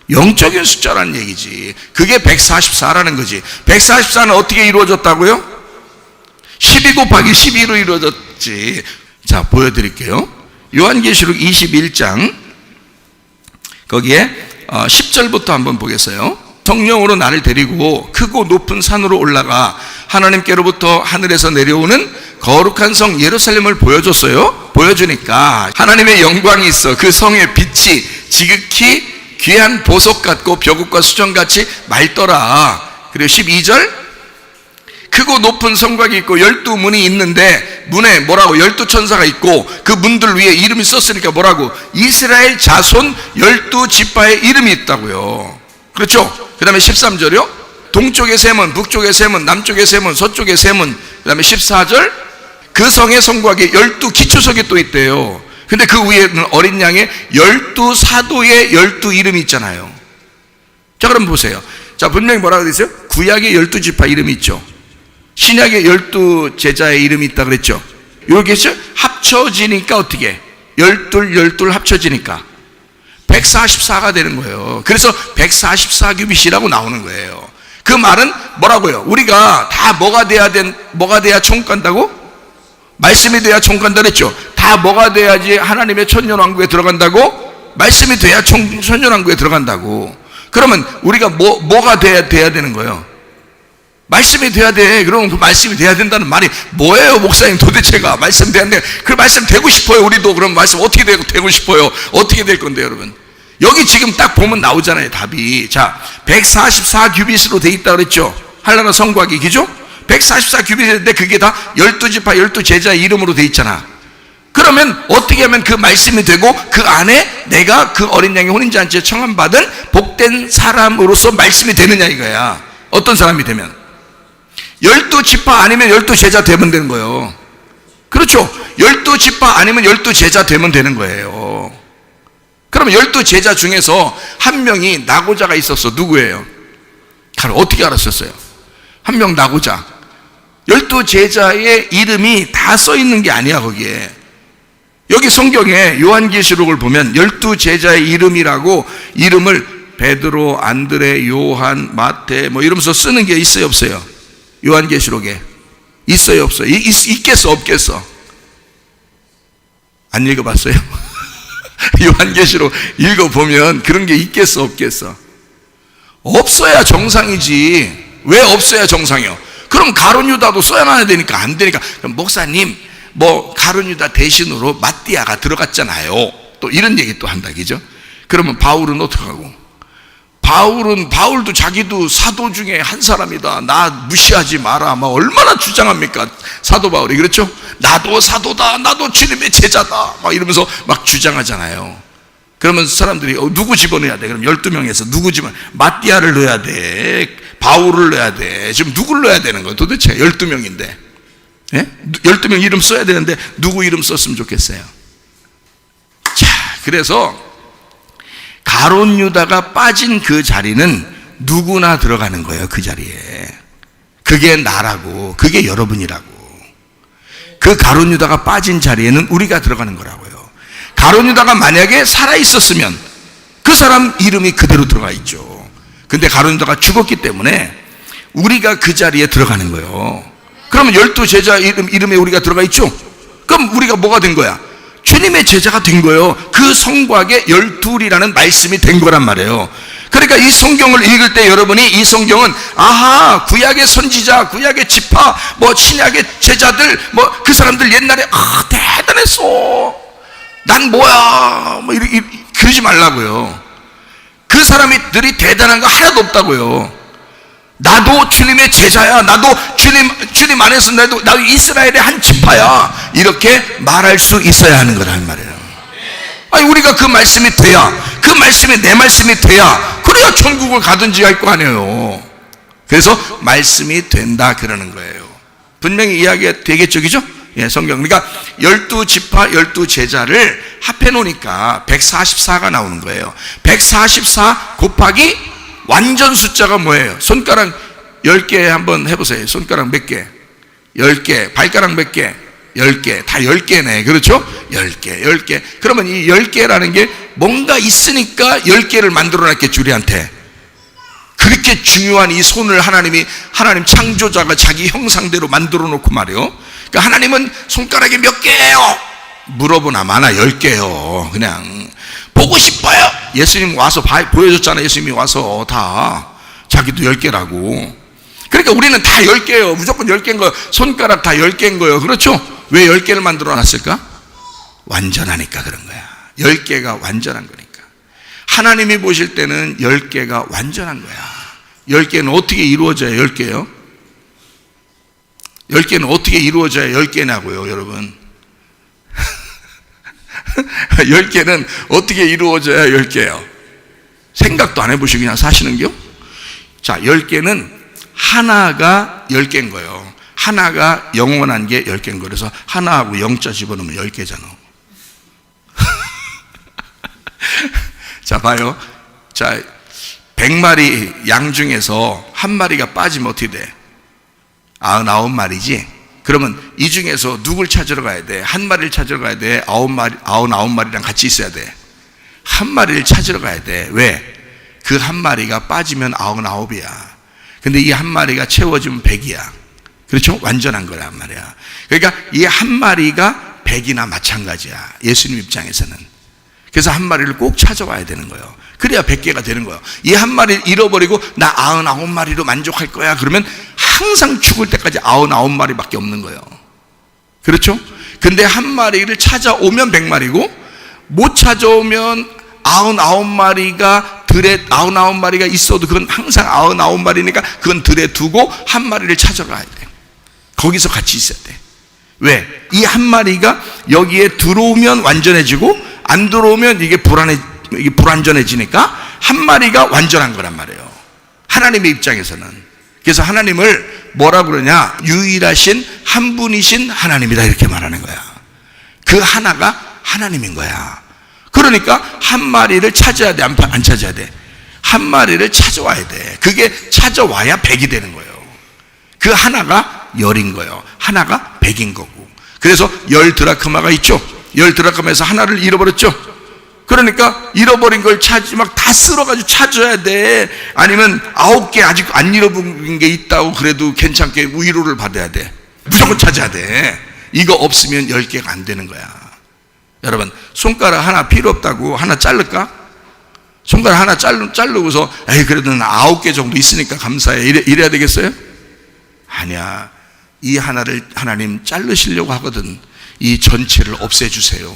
영적인 숫자라는 얘기지. 그게 144라는 거지. 144는 어떻게 이루어졌다고요? 12 곱하기 12로 이루어졌지. 자, 보여드릴게요. 요한계시록 21장 거기에 10절부터 한번 보겠어요. 성령으로 나를 데리고 크고 높은 산으로 올라가 하나님께로부터 하늘에서 내려오는 거룩한 성 예루살렘을 보여줬어요. 보여주니까 하나님의 영광이 있어. 그 성의 빛이 지극히 귀한 보석 같고 벼국과 수정같이 맑더라. 그리고 12절, 크고 높은 성곽이 있고 12문이 있는데 문에 뭐라고 12천사가 있고 그 문들 위에 이름이 썼으니까 뭐라고 이스라엘 자손 12지파의 이름이 있다고요. 그렇죠? 그 다음에 13절이요 동쪽의 세문, 북쪽의 세문, 남쪽의 세문, 서쪽의 세문. 그 다음에 14절 그 성의 성곽에 12기초석이 또 있대요. 근데 그 위에는 어린 양의 12사도의 12이름이 있잖아요. 자, 그럼 보세요. 자, 분명히 뭐라고 되어 있어요? 구약의 12지파 이름이 있죠. 신약의 12제자의 이름이 있다 그랬죠. 이렇게 해서 합쳐지니까 어떻게? 12 합쳐지니까 144가 되는 거예요. 그래서 144규빗이라고 나오는 거예요. 그 말은 뭐라고요? 우리가 다 뭐가 돼야 천국 간다고? 말씀이 돼야 천국 간다 그랬죠. 다 뭐가 돼야지 하나님의 천년왕국에 들어간다고? 말씀이 돼야 천년왕국에 들어간다고. 그러면 우리가 뭐가 돼야 되는 거예요? 말씀이 돼야 돼. 그러면 그 말씀이 돼야 된다는 말이 뭐예요, 목사님? 도대체가 말씀 돼야 돼. 그 말씀 되고 싶어요. 우리도 그럼 말씀 어떻게 되고 싶어요? 어떻게 될 건데, 여러분? 여기 지금 딱 보면 나오잖아요, 답이. 자, 144규빗으로 돼 있다 그랬죠. 한나라 성곽이, 그죠? 144규빗인데 그게 다 12지파 12제자의 이름으로 돼 있잖아. 그러면 어떻게 하면 그 말씀이 되고 그 안에 내가 그 어린 양의 혼인잔치에 청함받은 복된 사람으로서 말씀이 되느냐 이거야. 어떤 사람이 되면 12지파 아니면 12제자 되면 되는 거예요. 그렇죠? 12지파 아니면 12제자 되면 되는 거예요. 그러면 12제자 중에서 한 명이 나고자가 있었어. 누구예요? 어떻게 알았었어요? 한 명 나고자. 12제자의 이름이 다 써 있는 게 아니야, 거기에. 여기 성경에 요한계시록을 보면 12제자의 이름이라고 이름을 베드로, 안드레, 요한, 마태 뭐 이러면서 쓰는 게 있어요, 없어요? 요한계시록에 있어요, 없어요? 있겠어, 없겠어? 안 읽어봤어요? 요한계시록 읽어보면 그런 게 있겠어, 없겠어? 없어야 정상이지. 왜 없어야 정상이요? 그럼 가룟 유다도 써야 되니까 안 되니까. 그럼 목사님, 뭐 가룟 유다 대신으로 마띠아가 들어갔잖아요. 또 이런 얘기 또 한다, 그죠? 그러면 바울은 어떡하고? 바울도 자기도 사도 중에 한 사람이다. 나 무시하지 마라. 막 얼마나 주장합니까? 사도 바울이. 그렇죠? 나도 사도다. 나도 주님의 제자다. 막 이러면서 막 주장하잖아요. 그러면 사람들이 누구 집어넣어야 돼? 그럼 12명에서 누구 마띠아를 넣어야 돼. 바울을 넣어야 돼. 지금 누구를 넣어야 되는 거예요? 도대체 12명인데. 예? 12명 이름 써야 되는데 누구 이름 썼으면 좋겠어요? 자, 그래서 가룟 유다가 빠진 그 자리는 누구나 들어가는 거예요, 그 자리에. 그게 나라고, 그게 여러분이라고. 그 가룟 유다가 빠진 자리에는 우리가 들어가는 거라고요. 가룟 유다가 만약에 살아있었으면 그 사람 이름이 그대로 들어가 있죠. 근데 가룟 유다가 죽었기 때문에 우리가 그 자리에 들어가는 거예요. 그러면 12제자 이름에 우리가 들어가 있죠? 그럼 우리가 뭐가 된 거야? 주님의 제자가 된 거예요. 그 성곽에 12이라는 말씀이 된 거란 말이에요. 그러니까 이 성경을 읽을 때 여러분이 이 성경은 아하, 구약의 선지자, 구약의 지파, 뭐 신약의 제자들, 뭐 그 사람들 옛날에 대단했어. 난 뭐야? 뭐 그러지 말라고요. 그 사람들이 대단한 거 하나도 없다고요. 나도 주님의 제자야. 나도 주님 안에서 나도 이스라엘의 한 지파야. 이렇게 말할 수 있어야 하는 거란 말이에요. 아니, 우리가 그 말씀이 돼야, 그 말씀이 내 말씀이 돼야, 그래야 천국을 가든지 할 거 아니에요. 그래서 말씀이 된다 그러는 거예요. 분명히 이야기가 되겠죠, 그죠? 예, 성경. 그러니까 12지파 12제자를 합해 놓으니까 144가 나오는 거예요. 144 곱하기 완전 숫자가 뭐예요? 손가락 10개 한번 해보세요. 손가락 몇 개? 10개. 발가락 몇 개? 10개. 다 10개네. 그렇죠? 10개. 그러면 이 10개라는 게 뭔가 있으니까 10개를 만들어 놨겠지, 우리한테. 그렇게 중요한 이 손을 하나님 창조자가 자기 형상대로 만들어 놓고 말이요. 그러니까 하나님은 손가락이 몇 개예요? 물어보나 마나 10개요. 그냥 보고 싶어요. 예수님 와서 보여줬잖아요. 예수님이 와서 다 자기도 10개라고. 그러니까 우리는 다 10개예요. 무조건 10개인 거예요. 손가락 다 10개인 거예요. 그렇죠? 왜 10개를 만들어 놨을까? 완전하니까 그런 거야. 10개가 완전한 거니까. 하나님이 보실 때는 10개가 완전한 거야. 10개는 어떻게 이루어져요? 10개요? 10개는 어떻게 이루어져야 10개냐고요, 여러분. 10개는 어떻게 이루어져야 10개예요? 생각도 안 해보시고 그냥 사시는겨? 자, 10개는 하나가 10개인 거예요. 하나가 영원한 게 10개인 거예요. 그래서 하나하고 0자 집어넣으면 10개잖아. 자, 봐요. 자, 100마리 양 중에서 한 마리가 빠지면 어떻게 돼? 99마리지? 그러면 이 중에서 누굴 찾으러 가야 돼? 한 마리를 찾으러 가야 돼? 99마리랑 같이 있어야 돼? 한 마리를 찾으러 가야 돼. 왜? 그 한 마리가 빠지면 99이야. 근데 이 한 마리가 채워지면 100이야. 그렇죠? 완전한 거란 말이야. 그러니까 이 한 마리가 100이나 마찬가지야, 예수님 입장에서는. 그래서 한 마리를 꼭 찾아와야 되는 거예요. 그래야 100개가 되는 거예요. 이 한 마리를 잃어버리고 나 99마리로 만족할 거야 그러면 항상 죽을 때까지 99마리밖에 없는 거예요. 그렇죠? 근데 한 마리를 찾아오면 100마리고 못 찾아오면 99마리가 들에 99마리가 있어도 그건 항상 99마리니까 그건 들에 두고 한 마리를 찾아가야 돼. 거기서 같이 있어야 돼. 왜? 이 한 마리가 여기에 들어오면 완전해지고 안 들어오면 이게 불완전해지니까 한 마리가 완전한 거란 말이에요, 하나님의 입장에서는. 그래서 하나님을 뭐라 그러냐? 유일하신 한 분이신 하나님이다, 이렇게 말하는 거야. 그 하나가 하나님인 거야. 그러니까 한 마리를 찾아야 돼, 안 찾아야 돼? 한 마리를 찾아와야 돼. 그게 찾아와야 100이 되는 거예요. 그 하나가 열인 거예요. 하나가 100인 거고. 그래서 10드라크마가 있죠. 10드라크마에서 하나를 잃어버렸죠. 그러니까 잃어버린 걸 막 다 쓸어가지고 찾아야 돼. 아니면 9개 아직 안 잃어버린 게 있다고 그래도 괜찮게 위로를 받아야 돼. 무조건 찾아야 돼. 이거 없으면 10개가 안 되는 거야. 여러분, 손가락 하나 필요 없다고 하나 자를까? 손가락 하나 자르고서 에이 그래도 9개 정도 있으니까 감사해 이래야 되겠어요? 아니야. 이 하나를 하나님 자르시려고 하거든. 이 전체를 없애주세요.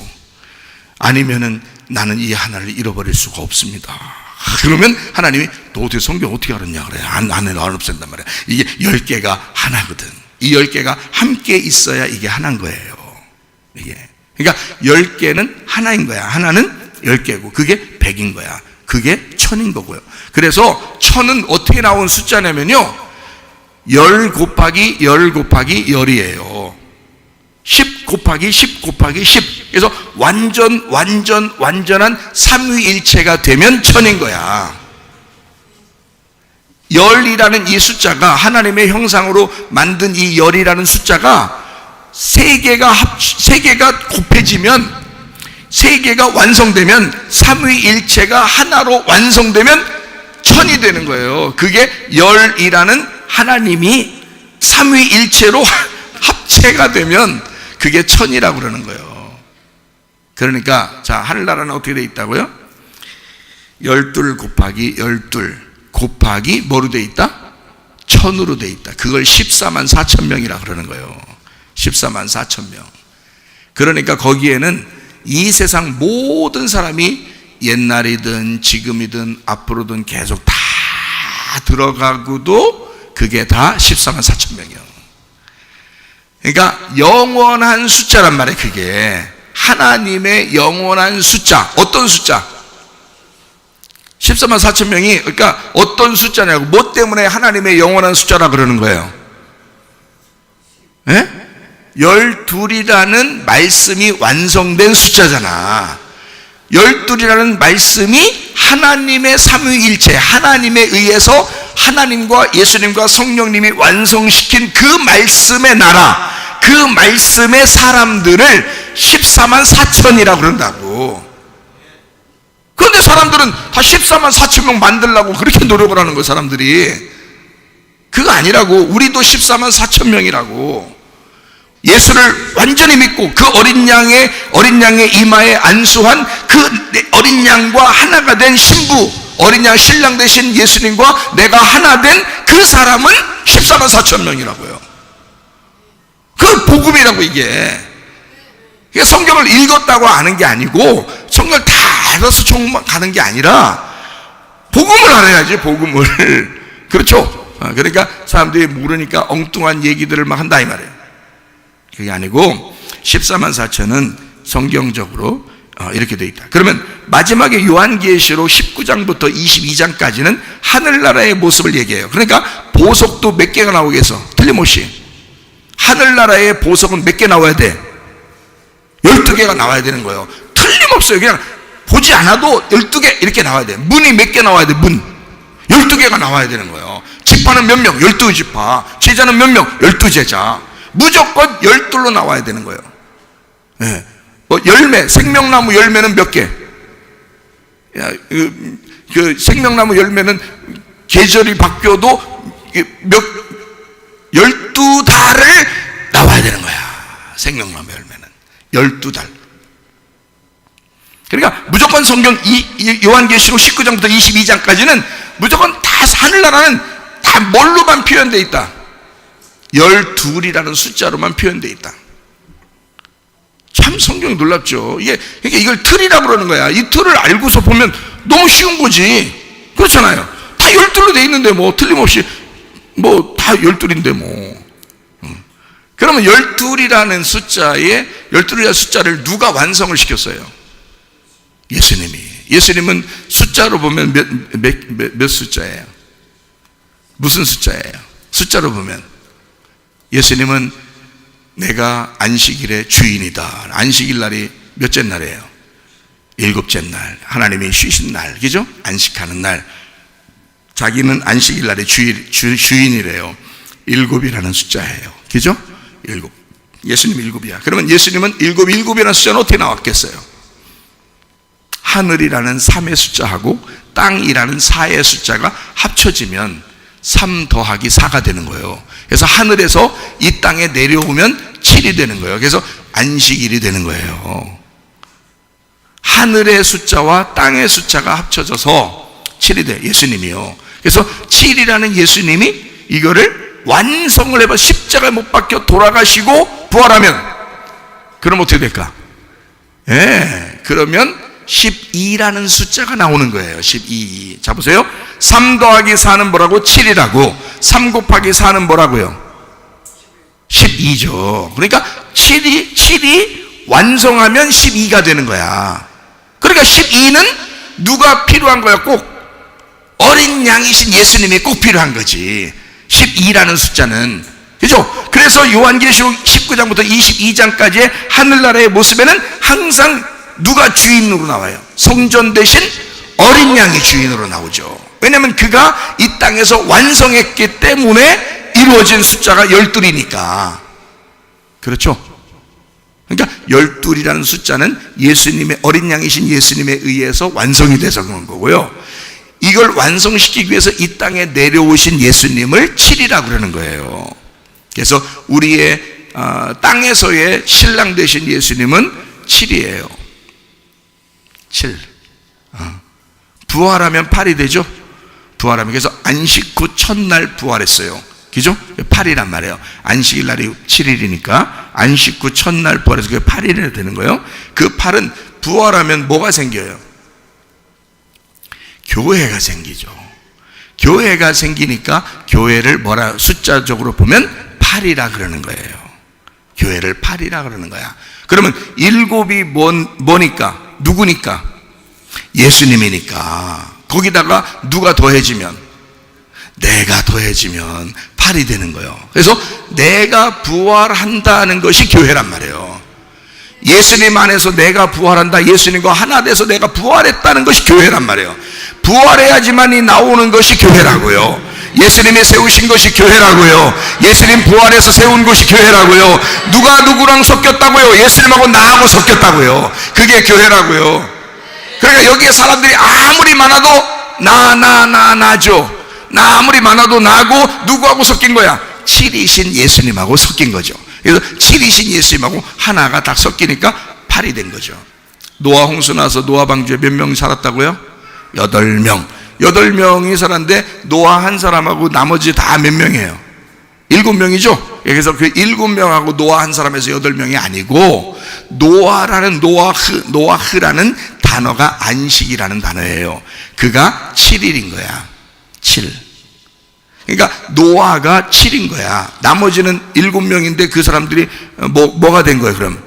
아니면은 나는 이 하나를 잃어버릴 수가 없습니다. 그러면 하나님이 도대체 성경 어떻게 알았냐 그래. 안 없앤단 말이야. 이게 10개가 하나거든. 이 10개가 함께 있어야 이게 하나인 거예요. 이게. 그러니까 10개는 하나인 거야. 하나는 10개고 그게 100인 거야. 그게 1000인 거고요. 그래서 1000은 어떻게 나온 숫자냐면요, 10 곱하기 10 곱하기 10이에요 10 곱하기 10 곱하기 10. 그래서 완전한 삼위일체가 되면 1000인 거야. 10이라는 이 숫자가, 하나님의 형상으로 만든 이 10이라는 숫자가 세 개가 곱해지면, 세 개가 완성되면, 삼위일체가 하나로 완성되면 1000이 되는 거예요. 그게 10이라는 하나님이 삼위일체로 합체가 되면 그게 1000이라고 그러는 거예요. 그러니까 자, 하늘나라는 어떻게 돼 있다고요? 12 곱하기 12 곱하기 뭐로 돼 있다? 1000으로 돼 있다. 그걸 14만 4천 명이라 그러는 거예요. 14만 4천 명. 그러니까 거기에는 이 세상 모든 사람이 옛날이든 지금이든 앞으로든 계속 다 들어가고도 그게 다 14만 4천 명이에요. 그러니까 영원한 숫자란 말이에요. 그게 하나님의 영원한 숫자. 어떤 숫자? 14만 4천 명이, 그러니까 어떤 숫자냐고, 뭐 때문에 하나님의 영원한 숫자라 그러는 거예요? 예? 12이라는 말씀이 완성된 숫자잖아. 12이라는 말씀이 하나님의 삼위일체, 하나님에 의해서 하나님과 예수님과 성령님이 완성시킨 그 말씀의 나라, 그 말씀의 사람들을 14만 4천이라고 그런다고. 그런데 사람들은 다 14만 4천 명 만들려고 그렇게 노력을 하는 거예요, 사람들이. 그거 아니라고. 우리도 14만 4천 명이라고. 예수를 완전히 믿고 그 어린 양의 이마에 안수한 그 어린 양과 하나가 된 신부, 어린 양 신랑 되신 예수님과 내가 하나 된 그 사람은 14만 4천 명이라고요. 그 복음이라고 이게. 성경을 읽었다고 아는 게 아니고, 성경을 다 알아서 가는 게 아니라 복음을 알아야지, 복음을. 그렇죠? 그러니까 사람들이 모르니까 엉뚱한 얘기들을 막 한다 이 말이에요. 그게 아니고 14만 4천은 성경적으로 이렇게 돼 있다. 그러면 마지막에 요한계시록 19장부터 22장까지는 하늘나라의 모습을 얘기해요. 그러니까 보석도 몇 개가 나오겠어? 틀림없이 하늘나라의 보석은 몇 개 나와야 돼? 12개가 나와야 되는 거예요. 틀림없어요. 그냥 보지 않아도 12개 이렇게 나와야 돼. 문이 몇 개 나와야 돼? 문 12개가 나와야 되는 거예요. 지파는 몇 명? 12지파. 제자는 몇 명? 12제자. 무조건 12로 나와야 되는 거예요. 네. 열매, 생명나무 열매는 몇 개? 그 생명나무 열매는 계절이 바뀌어도 12달을 나와야 되는 거야. 생명나무 열매는 12달. 그러니까 무조건 성경 요한계시록 19장부터 22장까지는 무조건 다 하늘나라는 다 뭘로만 표현되어 있다? 12이라는 숫자로만 표현되어 있다. 참 성경이 놀랍죠. 그러니까 이걸 틀이라고 그러는 거야. 이 틀을 알고서 보면 너무 쉬운 거지. 그렇잖아요. 다 12로 돼 있는데 뭐 틀림없이 뭐 다 12인데 뭐. 그러면 12이라는 숫자를 누가 완성을 시켰어요? 예수님이. 예수님은 숫자로 보면 몇 숫자예요? 무슨 숫자예요? 숫자로 보면 예수님은 내가 안식일의 주인이다. 안식일 날이 몇째 날이에요? 7째 날. 하나님이 쉬신 날, 그죠? 안식하는 날. 자기는 안식일 날의 주인이래요. 7이라는 숫자예요. 그죠? 7. 예수님 7이야. 그러면 예수님은 7이라는 숫자는 어떻게 나왔겠어요? 하늘이라는 3의 숫자하고 땅이라는 4의 숫자가 합쳐지면 3 더하기 4가 되는 거예요. 그래서 하늘에서 이 땅에 내려오면 7이 되는 거예요. 그래서 안식일이 되는 거예요. 하늘의 숫자와 땅의 숫자가 합쳐져서 7이 돼. 예수님이요. 그래서 7이라는 예수님이 이거를 완성을 해봐. 십자가에 못 박혀 돌아가시고 부활하면 그럼 어떻게 될까? 그러면 12라는 숫자가 나오는 거예요. 12. 자 보세요. 3 더하기 4는 뭐라고? 7이라고. 3 곱하기 4는 뭐라고요? 12죠. 그러니까 7이 완성하면 12가 되는 거야. 그러니까 12는 누가 필요한 거야? 꼭 어린 양이신 예수님이 꼭 필요한 거지. 12라는 숫자는. 그죠? 그래서 요한계시록 19장부터 22장까지의 하늘나라의 모습에는 항상 누가 주인으로 나와요? 성전 대신 어린 양이 주인으로 나오죠. 왜냐하면 그가 이 땅에서 완성했기 때문에 이루어진 숫자가 12이니까. 그렇죠? 그러니까 12이라는 숫자는 예수님의 어린 양이신 예수님에 의해서 완성이 돼서 그런 거고요. 이걸 완성시키기 위해서 이 땅에 내려오신 예수님을 7이라고 그러는 거예요. 그래서 우리의 땅에서의 신랑 되신 예수님은 7이에요. 7. 부활하면 8이 되죠? 부활하면. 그래서 안식 후 첫날 부활했어요. 그죠? 8이란 말이에요. 안식일 날이 7일이니까 안식 후 첫날 부활해서 그게 8일이 되는 거예요. 그 8은 부활하면 뭐가 생겨요? 교회가 생기죠. 교회가 생기니까 교회를 숫자적으로 보면 8이라 그러는 거예요. 교회를 8이라 그러는 거야. 그러면 7이 뭐니까? 누구니까? 예수님이니까. 거기다가 누가 더해지면? 내가 더해지면 8이 되는 거예요. 그래서 내가 부활한다는 것이 교회란 말이에요. 예수님 안에서 내가 부활한다. 예수님과 하나 돼서 내가 부활했다는 것이 교회란 말이에요. 부활해야지만이 나오는 것이 교회라고요. 예수님이 세우신 것이 교회라고요. 예수님 부활해서 세운 것이 교회라고요. 누가 누구랑 섞였다고요? 예수님하고 나하고 섞였다고요. 그게 교회라고요. 그러니까 여기에 사람들이 아무리 많아도 나죠. 나 아무리 많아도 나고 누구하고 섞인 거야? 7이신 예수님하고 섞인 거죠. 그래서 7이신 예수님하고 하나가 딱 섞이니까 8이 된 거죠. 노아 홍수 나서 노아 방주에 몇 명 살았다고요? 8명. 8명이 살았는데 노아 한 사람하고 나머지 다 몇 명이에요? 7명이죠. 그래서 그 7명하고 노아 한 사람에서 8명이 아니고 노아흐라는 단어가 안식이라는 단어예요. 그가 7일인 거야. 7. 그러니까 노아가 7인 거야. 나머지는 7명인데 그 사람들이 뭐가 된 거예요? 그럼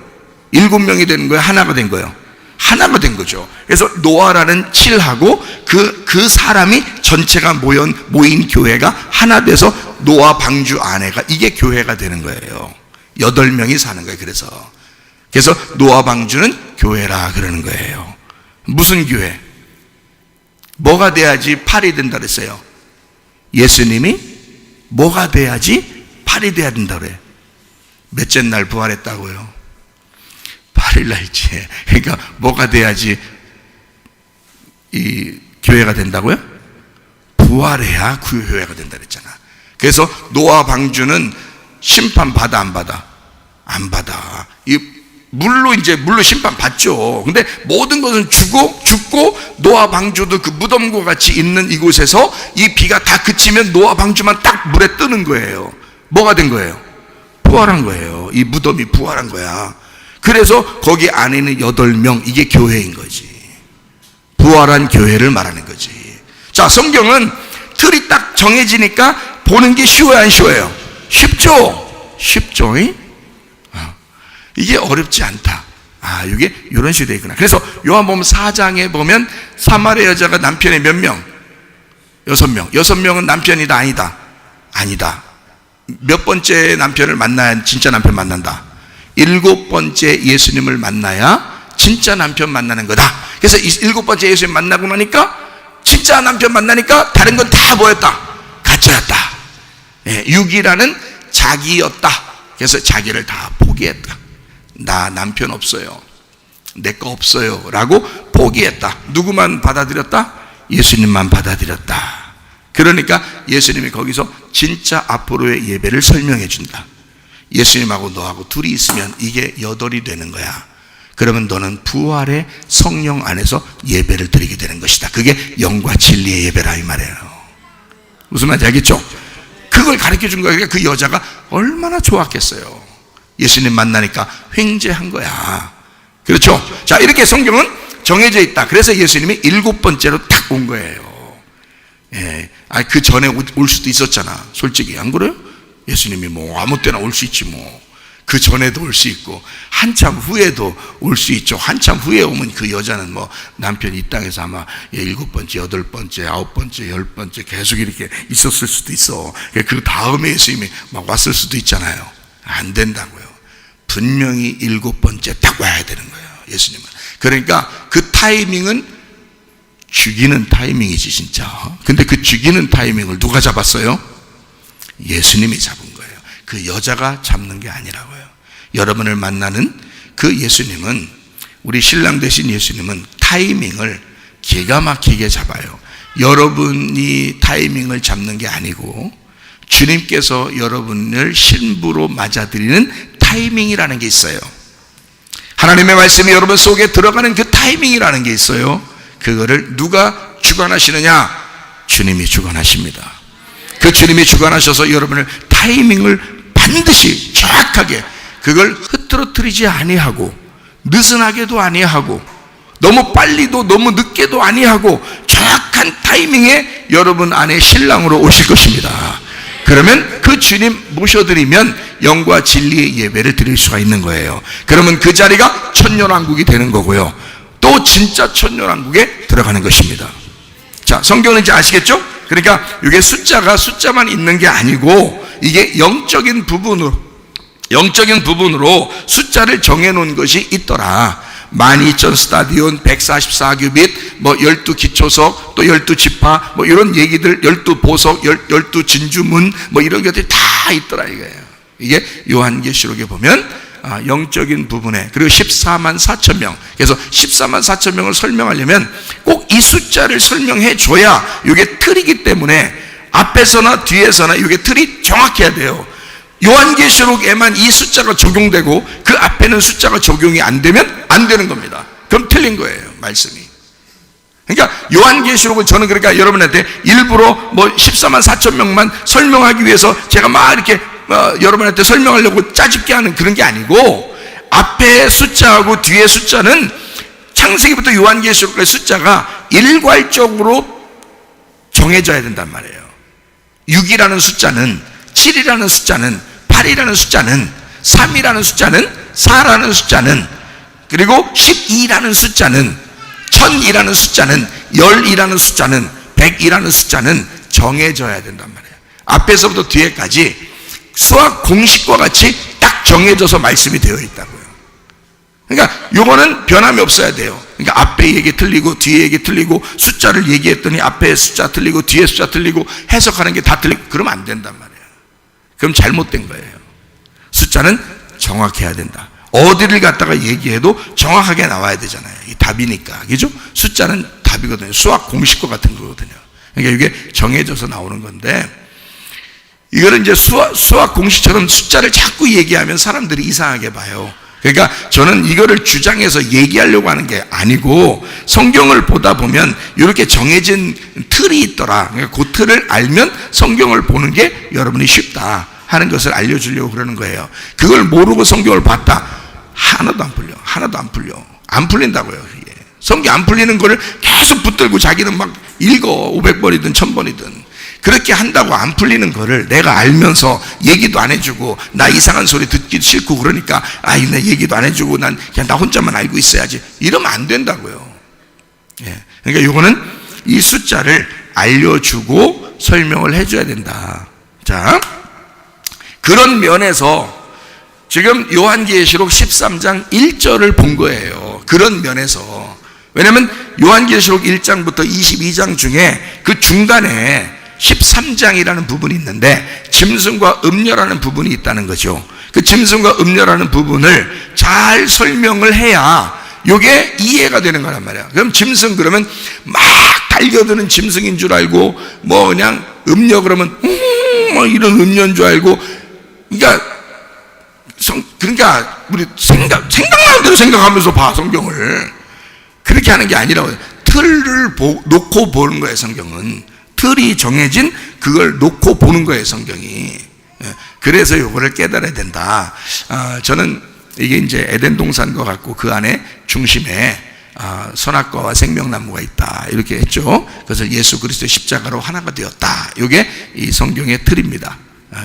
7명이 되는 거예요? 하나가 된 거예요? 하나가 된 거죠. 그래서 노아라는 7하고 그 사람이 전체가 모인 교회가 하나 돼서 노아 방주 아내가 이게 교회가 되는 거예요. 8명이 사는 거예요. 그래서 노아 방주는 교회라 그러는 거예요. 무슨 교회? 뭐가 돼야지 8이 된다 그랬어요? 예수님이 뭐가 돼야지 8이 돼야 된다 그래요? 몇째 날 부활했다고요? 8일 날째. 그러니까 뭐가 돼야지 이 교회가 된다고요? 부활해야 교회가 된다 그랬잖아. 그래서 노아 방주는 심판 받아 안 받아? 안 받아. 물로 심판 받죠. 근데 모든 것은 죽고 노아 방주도 그 무덤과 같이 있는 이곳에서 이 비가 다 그치면 노아 방주만 딱 물에 뜨는 거예요. 뭐가 된 거예요? 부활한 거예요. 이 무덤이 부활한 거야. 그래서 거기 안에는 8명, 이게 교회인 거지. 부활한 교회를 말하는 거지. 자, 성경은 틀이 딱 정해지니까 보는 게 쉬워요, 안 쉬워요? 쉽죠? 이게 어렵지 않다. 이게 이런 식으로 되어 있구나. 그래서 요한복음 4장에 보면 사마리아 여자가 남편이 몇 명? 6명. 6명은 남편이다, 아니다? 아니다. 몇 번째 남편을 만나야 진짜 남편 만난다? 7번째 예수님을 만나야 진짜 남편 만나는 거다. 그래서 7번째 예수님 만나고 나니까 진짜 남편 만나니까 다른 건 다 뭐였다? 가짜였다. 6이라는 자기였다. 그래서 자기를 다 포기했다. 나 남편 없어요. 내 거 없어요. 라고 포기했다. 누구만 받아들였다? 예수님만 받아들였다. 그러니까 예수님이 거기서 진짜 앞으로의 예배를 설명해 준다. 예수님하고 너하고 둘이 있으면 이게 8이 되는 거야. 그러면 너는 부활의 성령 안에서 예배를 드리게 되는 것이다. 그게 영과 진리의 예배라 이 말이에요. 무슨 말인지 알겠죠? 그걸 가르쳐 준 거예요. 그 여자가 얼마나 좋았겠어요. 예수님 만나니까 횡재한 거야. 그렇죠? 자, 이렇게 성경은 정해져 있다. 그래서 예수님이 7번째로 딱 온 거예요. 그 전에 올 수도 있었잖아. 솔직히 안 그래요? 예수님이 아무 때나 올 수 있지 그 전에도 올 수 있고 한참 후에도 올 수 있죠. 한참 후에 오면 그 여자는 남편이 이 땅에서 아마 7번째, 8번째, 9번째, 10번째 계속 이렇게 있었을 수도 있어. 그 다음에 예수님이 막 왔을 수도 있잖아요. 안 된다고요. 분명히 7번째 딱 와야 되는 거예요. 예수님은. 그러니까 그 타이밍은 죽이는 타이밍이지 진짜. 근데 그 죽이는 타이밍을 누가 잡았어요? 예수님이 잡은 거예요. 그 여자가 잡는 게 아니라고요. 여러분을 만나는 그 예수님은, 우리 신랑 되신 예수님은 타이밍을 기가 막히게 잡아요. 여러분이 타이밍을 잡는 게 아니고 주님께서 여러분을 신부로 맞아들이는 타이밍이라는 게 있어요. 하나님의 말씀이 여러분 속에 들어가는 그 타이밍이라는 게 있어요. 그거를 누가 주관하시느냐? 주님이 주관하십니다. 그 주님이 주관하셔서 여러분을 타이밍을 반드시 정확하게, 그걸 흐트러뜨리지 아니하고 느슨하게도 아니하고 너무 빨리도 너무 늦게도 아니하고 정확한 타이밍에 여러분 안에 신랑으로 오실 것입니다. 그러면 그 주님 모셔드리면 영과 진리의 예배를 드릴 수가 있는 거예요. 그러면 그 자리가 천년왕국이 되는 거고요. 또 진짜 천년왕국에 들어가는 것입니다. 자, 성경은 이제 아시겠죠? 그러니까 이게 숫자만 있는 게 아니고 이게 영적인 부분으로 숫자를 정해놓은 것이 있더라. 12,000 스타디온, 144규빗, 12기초석, 또 12지파, 이런 얘기들, 12보석, 12진주문, 이런 것들이 다 있더라 이거예요. 이게 요한계시록에 보면 영적인 부분에, 그리고 14만 4천 명. 그래서 14만 4천 명을 설명하려면 꼭 이 숫자를 설명해 줘야 이게 틀이기 때문에 앞에서나 뒤에서나 이게 틀이 정확해야 돼요. 요한계시록에만 이 숫자가 적용되고 그 앞에는 숫자가 적용이 안 되면 안 되는 겁니다. 그럼 틀린 거예요, 말씀이. 그러니까 요한계시록을 저는 그러니까 여러분한테 일부러 14만 4천 명만 설명하기 위해서 제가 막 이렇게 여러분한테 설명하려고 짜집게 하는 그런 게 아니고, 앞에 숫자하고 뒤에 숫자는 창세기부터 요한계시록의 숫자가 일괄적으로 정해져야 된단 말이에요. 6이라는 숫자는, 7이라는 숫자는, 8이라는 숫자는, 3이라는 숫자는, 4라는 숫자는, 그리고 12라는 숫자는, 1000이라는 숫자는, 10이라는 숫자는, 100이라는 숫자는 정해져야 된단 말이에요. 앞에서부터 뒤에까지 수학 공식과 같이 딱 정해져서 말씀이 되어 있다고요. 그러니까 요거는 변함이 없어야 돼요. 그러니까 앞에 얘기 틀리고 뒤에 얘기 틀리고, 숫자를 얘기했더니 앞에 숫자 틀리고 뒤에 숫자 틀리고 해석하는 게 다 틀리고, 그러면 안 된단 말이에요. 그럼 잘못된 거예요. 숫자는 정확해야 된다. 어디를 갖다가 얘기해도 정확하게 나와야 되잖아요. 이 답이니까, 그죠? 숫자는 답이거든요. 수학 공식과 같은 거거든요. 그러니까 이게 정해져서 나오는 건데, 이거는 이제 수학 공식처럼 숫자를 자꾸 얘기하면 사람들이 이상하게 봐요. 그러니까 저는 이거를 주장해서 얘기하려고 하는 게 아니고, 성경을 보다 보면 이렇게 정해진 틀이 있더라. 그러니까 그 틀을 알면 성경을 보는 게 여러분이 쉽다 하는 것을 알려주려고 그러는 거예요. 그걸 모르고 성경을 봤다, 하나도 안 풀려. 하나도 안 풀려. 안 풀린다고요. 이게. 성경 안 풀리는 거를 계속 붙들고 자기는 막 읽어. 500번이든 1000번이든. 그렇게 한다고 안 풀리는 거를 내가 알면서 얘기도 안 해주고, 나 이상한 소리 듣기 싫고 그러니까 나 얘기도 안 해주고 난 그냥 나 혼자만 알고 있어야지, 이러면 안 된다고요. 예. 그러니까 이거는 이 숫자를 알려주고 설명을 해줘야 된다. 자, 그런 면에서 지금 요한계시록 13장 1절을 본 거예요. 그런 면에서. 왜냐하면 요한계시록 1장부터 22장 중에 그 중간에 13장이라는 부분이 있는데 짐승과 음녀라는 부분이 있다는 거죠. 그 짐승과 음녀라는 부분을 잘 설명을 해야 이게 이해가 되는 거란 말이야. 그럼 짐승 그러면 막 달겨드는 짐승인 줄 알고, 뭐 그냥 음녀 그러면 뭐 이런 음녀인 줄 알고, 그러니까 우리 생각나는 대로 생각하면서 봐, 성경을. 그렇게 하는 게 아니라 틀을 놓고 보는 거예요. 성경은 틀이 정해진 그걸 놓고 보는 거예요, 성경이. 그래서 요거를 깨달아야 된다. 저는 이게 이제 에덴 동산과 같고 그 안에 중심에 선악과와 생명나무가 있다, 이렇게 했죠. 그래서 예수 그리스도의 십자가로 하나가 되었다. 이게 이 성경의 틀입니다.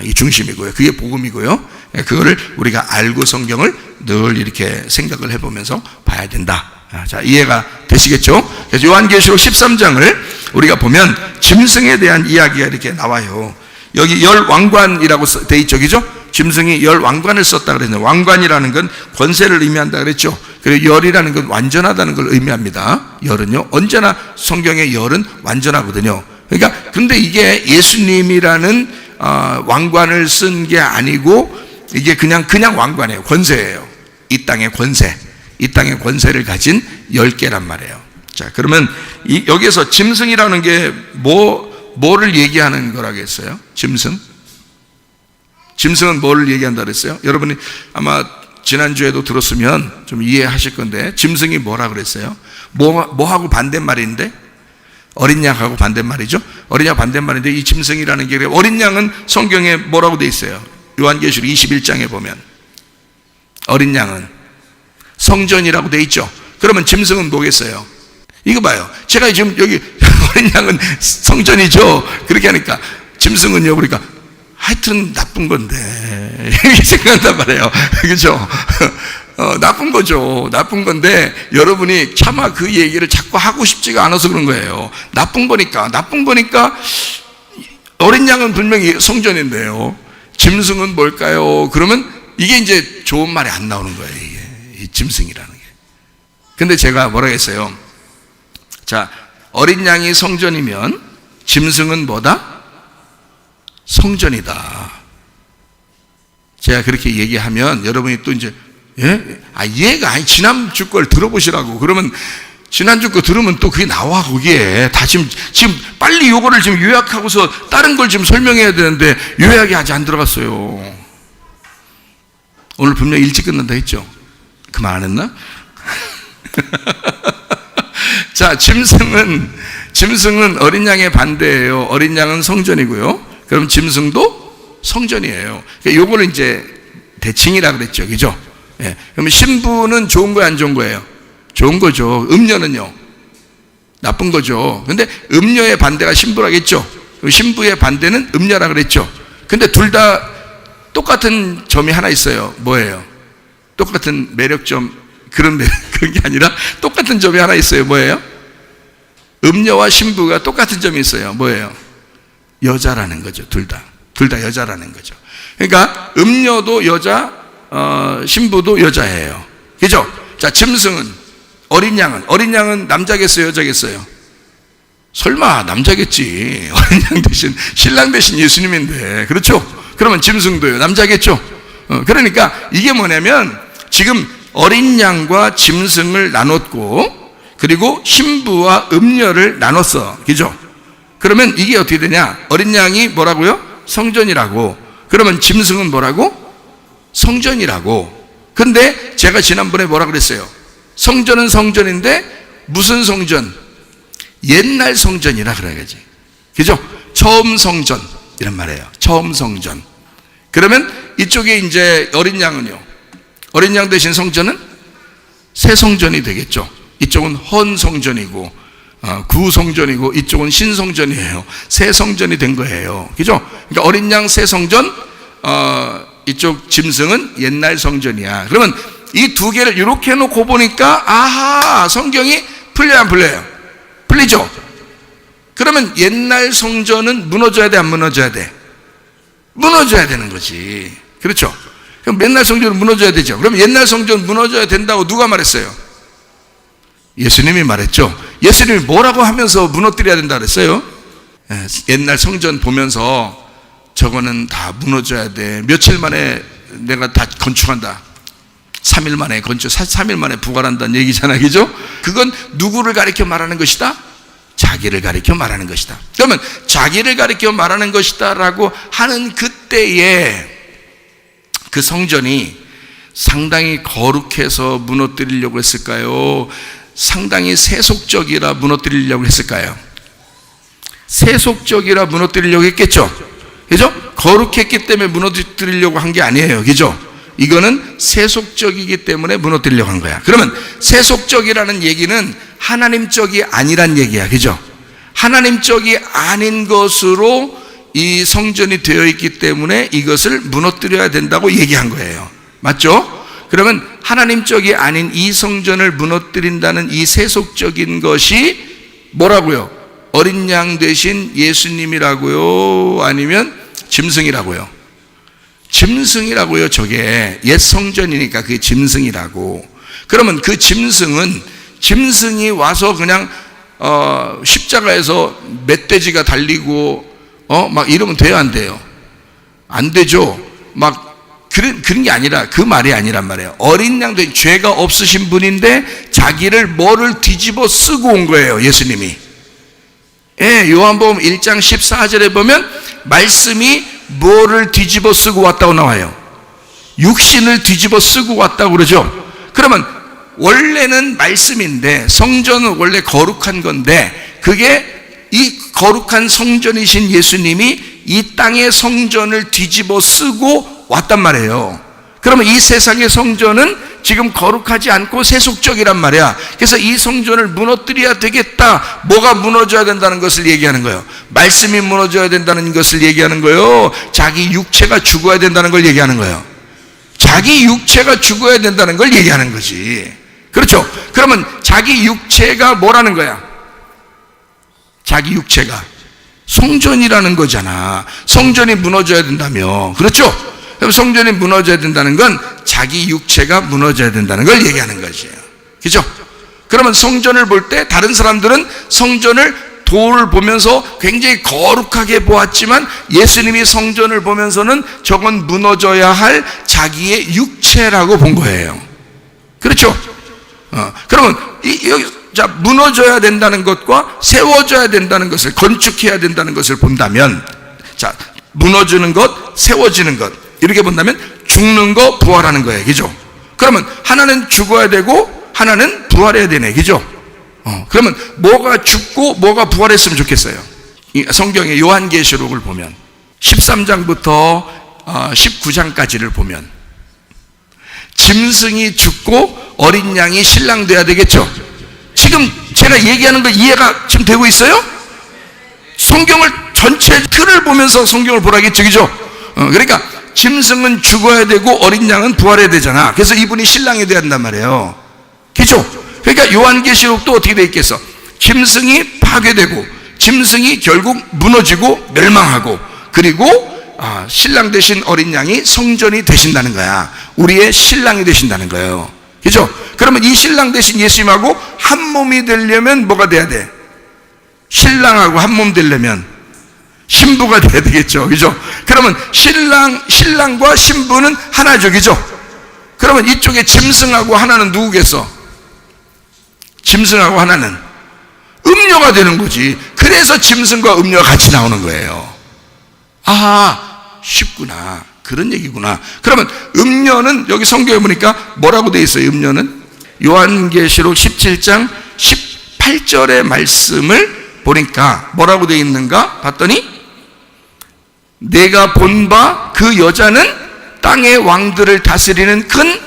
이 중심이고요. 그게 복음이고요. 그거를 우리가 알고 성경을 늘 이렇게 생각을 해보면서 봐야 된다. 자, 이해가 되시겠죠? 그래서 요한계시록 13장을 우리가 보면 짐승에 대한 이야기가 이렇게 나와요. 여기 열 왕관이라고 돼 있죠, 그죠? 짐승이 열 왕관을 썼다 그랬는데, 왕관이라는 건 권세를 의미한다 그랬죠. 그리고 열이라는 건 완전하다는 걸 의미합니다. 열은요, 언제나 성경의 열은 완전하거든요. 그러니까 근데 이게 예수님이라는 왕관을 쓴 게 아니고, 이게 그냥 왕관이에요. 권세예요. 이 땅의 권세. 이 땅의 권세를 가진 10개란 말이에요. 자, 그러면 여기서 짐승이라는 게 뭐를 얘기하는 거라겠어요? 짐승은 뭐를 얘기한다 그랬어요? 여러분이 아마 지난주에도 들었으면 좀 이해하실 건데, 짐승이 뭐라 그랬어요? 뭐하고 반대말인데? 어린 양하고 반대말이죠? 어린 양 반대말인데, 이 짐승이라는 게, 어린 양은 성경에 뭐라고 돼 있어요? 요한계시록 21장에 보면 어린 양은 성전이라고 돼 있죠. 그러면 짐승은 뭐겠어요? 이거 봐요. 제가 지금 여기 어린 양은 성전이죠. 그렇게 하니까 짐승은요, 그러니까 하여튼 나쁜 건데 이렇게 생각한단 말이에요. 그죠? 나쁜 거죠. 나쁜 건데 여러분이 차마 그 얘기를 자꾸 하고 싶지가 않아서 그런 거예요. 나쁜 거니까. 어린 양은 분명히 성전인데요, 짐승은 뭘까요? 그러면 이게 이제 좋은 말이 안 나오는 거예요, 이게. 이 짐승이라는 게. 근데 제가 뭐라 했어요? 자, 어린 양이 성전이면 짐승은 뭐다? 성전이다. 제가 그렇게 얘기하면 여러분이 또 이제, 이해가 아니, 지난주 걸 들어보시라고. 그러면 지난주 거 들으면 또 그게 나와, 거기에. 다 지금 빨리 요거를 지금 요약하고서 다른 걸 지금 설명해야 되는데 요약이 아직 안 들어갔어요. 오늘 분명히 일찍 끝난다 했죠? 그만 안 했나? 자, 짐승은 어린 양의 반대예요. 어린 양은 성전이고요. 그럼 짐승도 성전이에요. 그러니까 요거는 이제 대칭이라 그랬죠, 그죠? 예. 그러면 신부는 좋은 거예요, 안 좋은 거예요? 좋은 거죠. 음녀는요, 나쁜 거죠. 근데 음녀의 반대가 신부라겠죠? 신부의 반대는 음녀라 그랬죠. 근데 둘 다 똑같은 점이 하나 있어요. 뭐예요? 똑같은 매력점, 그런 게 아니라 똑같은 점이 하나 있어요. 뭐예요? 음녀와 신부가 똑같은 점이 있어요. 뭐예요? 여자라는 거죠. 둘 다 여자라는 거죠. 그러니까 음녀도 여자, 신부도 여자예요. 그죠? 자, 짐승은, 어린 양은 남자겠어요, 여자겠어요? 설마 남자겠지. 어린 양 대신 신랑 대신 예수님인데, 그렇죠? 그러면 짐승도요, 남자겠죠? 그러니까 이게 뭐냐면 지금 어린 양과 짐승을 나눴고, 그리고 신부와 음녀를 나눴어. 그죠? 그러면 이게 어떻게 되냐? 어린 양이 뭐라고요? 성전이라고. 그러면 짐승은 뭐라고? 성전이라고. 근데 제가 지난번에 뭐라 그랬어요? 성전은 성전인데 무슨 성전? 옛날 성전이라 그래야지. 그죠? 처음 성전 이런 말이에요. 처음 성전. 그러면 이쪽에 이제 어린 양은요, 어린 양 대신 성전은 새 성전이 되겠죠. 이쪽은 헌 성전이고 구성전이고 이쪽은 신성전이에요. 새 성전이 된 거예요. 그죠? 그러니까 어린 양 새 성전, 이쪽 짐승은 옛날 성전이야. 그러면 이 두 개를 이렇게 해놓고 보니까 아하, 성경이 풀려요, 안 풀려요? 풀리죠? 그러면 옛날 성전은 무너져야 돼, 안 무너져야 돼? 무너져야 되는 거지. 그렇죠? 그럼 옛날 성전은 무너져야 되죠. 그럼 옛날 성전 무너져야 된다고 누가 말했어요? 예수님이 말했죠. 예수님이 뭐라고 하면서 무너뜨려야 된다 그랬어요? 옛날 성전 보면서 저거는 다 무너져야 돼. 며칠 만에 내가 다 건축한다. 3일 만에 건축, 3일 만에 부활한다는 얘기잖아요. 그죠? 그건 누구를 가리켜 말하는 것이다? 자기를 가리켜 말하는 것이다. 그러면 자기를 가리켜 말하는 것이다 라고 하는 그때에 그 성전이 상당히 거룩해서 무너뜨리려고 했을까요? 상당히 세속적이라 무너뜨리려고 했을까요? 세속적이라 무너뜨리려고 했겠죠? 그죠? 거룩했기 때문에 무너뜨리려고 한 게 아니에요. 그죠? 이거는 세속적이기 때문에 무너뜨리려고 한 거야. 그러면 세속적이라는 얘기는 하나님적이 아니란 얘기야. 그죠? 하나님적이 아닌 것으로 이 성전이 되어 있기 때문에 이것을 무너뜨려야 된다고 얘기한 거예요. 맞죠? 그러면 하나님적이 아닌 이 성전을 무너뜨린다는 이 세속적인 것이 뭐라고요? 어린 양 대신 예수님이라고요? 아니면 짐승이라고요? 짐승이라고요. 저게 옛 성전이니까 그게 짐승이라고. 그러면 그 짐승이 와서 그냥 십자가에서 멧돼지가 달리고 막 이러면 돼요, 안 돼요? 안 되죠. 막 그런 게 아니라, 그 말이 아니란 말이에요. 어린 양도 죄가 없으신 분인데 자기를 뭐를 뒤집어 쓰고 온 거예요, 예수님이. 예, 요한복음 1장 14절에 보면 말씀이 뭐를 뒤집어 쓰고 왔다고 나와요? 육신을 뒤집어 쓰고 왔다고 그러죠. 그러면 원래는 말씀인데, 성전은 원래 거룩한 건데, 그게 이 거룩한 성전이신 예수님이 이 땅의 성전을 뒤집어 쓰고 왔단 말이에요. 그러면 이 세상의 성전은 지금 거룩하지 않고 세속적이란 말이야. 그래서 이 성전을 무너뜨려야 되겠다. 뭐가 무너져야 된다는 것을 얘기하는 거예요. 말씀이 무너져야 된다는 것을 얘기하는 거예요. 자기 육체가 죽어야 된다는 걸 얘기하는 거예요. 자기 육체가 죽어야 된다는 걸 얘기하는 거지. 그렇죠? 그러면 자기 육체가 뭐라는 거야? 자기 육체가 성전이라는 거잖아. 성전이 무너져야 된다며. 그렇죠? 그럼 성전이 무너져야 된다는 건 자기 육체가 무너져야 된다는 걸 얘기하는 거죠. 그죠? 그러면 성전을 볼 때 다른 사람들은 성전을 돌을 보면서 굉장히 거룩하게 보았지만 예수님이 성전을 보면서는 저건 무너져야 할 자기의 육체라고 본 거예요. 그렇죠? 그러면 여기 자, 무너져야 된다는 것과 세워져야 된다는 것을, 건축해야 된다는 것을 본다면, 자, 무너지는 것, 세워지는 것, 이렇게 본다면 죽는 거, 부활하는 거예요. 그죠? 그러면 하나는 죽어야 되고 하나는 부활해야 되네. 그죠? 그러면 뭐가 죽고 뭐가 부활했으면 좋겠어요? 이 성경의 요한계시록을 보면 13장부터 19장까지를 보면 짐승이 죽고 어린 양이 신랑 돼야 되겠죠? 지금 제가 얘기하는 거 이해가 지금 되고 있어요? 성경을 전체 틀을 보면서 성경을 보라겠죠, 그죠? 그러니까 짐승은 죽어야 되고 어린 양은 부활해야 되잖아. 그래서 이분이 신랑이 돼야 한단 말이에요, 그죠? 그러니까 요한계시록도 어떻게 돼 있겠어? 짐승이 파괴되고 짐승이 결국 무너지고 멸망하고, 그리고 신랑 되신 어린 양이 성전이 되신다는 거야. 우리의 신랑이 되신다는 거예요, 그죠? 그러면 이 신랑 되신 예수님하고 한 몸이 되려면 뭐가 돼야 돼? 신랑하고 한 몸 되려면 신부가 돼야 되겠죠, 그죠? 그러면 신랑과 신부는 하나죠, 그죠? 그러면 이쪽에 짐승하고 하나는 누구겠어? 짐승하고 하나는 음녀가 되는 거지. 그래서 짐승과 음녀가 같이 나오는 거예요. 쉽구나, 그런 얘기구나. 그러면 음녀는 여기 성경에 보니까 뭐라고 돼 있어요? 음녀는 요한계시록 17장 18절의 말씀을 보니까 뭐라고 돼 있는가 봤더니, 내가 본 바 그 여자는 땅의 왕들을 다스리는 큰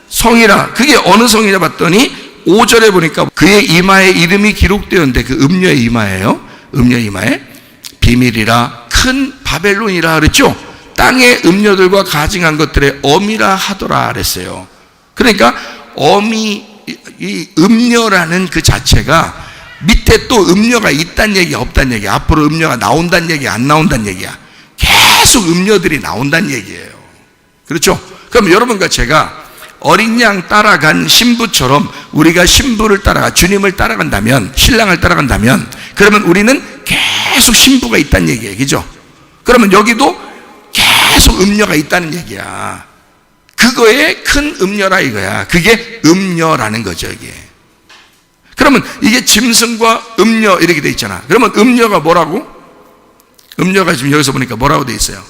성이라. 그게 어느 성이냐 봤더니 5절에 보니까 그의 이마에 이름이 기록되었는데, 그 음녀의 이마예요. 음녀의 이마에 비밀이라 큰 바벨론이라 그랬죠. 땅의 음녀들과 가증한 것들의 어미라 하더라 그랬어요. 그러니까 어미, 이 음녀라는 그 자체가 밑에 또 음녀가 있다는 얘기야, 없다는 얘기야? 앞으로 음녀가 나온다는 얘기야, 안 나온다는 얘기야? 계속 음녀들이 나온다는 얘기예요, 그렇죠? 그럼 여러분과 제가 어린 양 따라간 신부처럼 우리가 신부를 따라가, 주님을 따라간다면, 신랑을 따라간다면, 그러면 우리는 계속 신부가 있다는 얘기예요, 그죠? 그러면 여기도 계속 음녀가 있다는 얘기야. 그거에 큰 음녀라 이거야. 그게 음녀라는 거죠, 이게. 그러면 이게 짐승과 음녀 이렇게 돼 있잖아. 그러면 음녀가 뭐라고? 음녀가 지금 여기서 보니까 뭐라고 돼 있어요?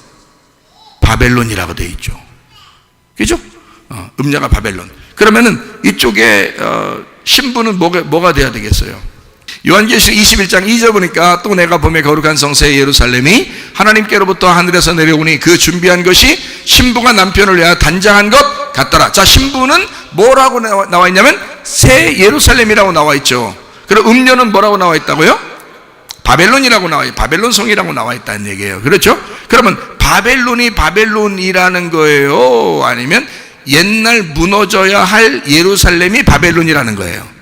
바벨론이라고 돼 있죠, 그죠? 음녀가 바벨론. 그러면은 이쪽에 신부는 뭐가 돼야 되겠어요? 요한계시록 21장 2절 보니까, 또 내가 봄에 거룩한 성새 예루살렘이 하나님께로부터 하늘에서 내려오니 그 준비한 것이 신부가 남편을 위하여 단장한 것 같더라. 자, 신부는 뭐라고 나와 있냐면 새 예루살렘이라고 나와 있죠. 그럼 음녀는 뭐라고 나와 있다고요? 바벨론이라고 나와 있어요. 바벨론 성이라고 나와 있다는 얘기예요, 그렇죠? 그러면 바벨론이 바벨론이라는 거예요, 아니면 옛날 무너져야 할 예루살렘이 바벨론이라는 거예요?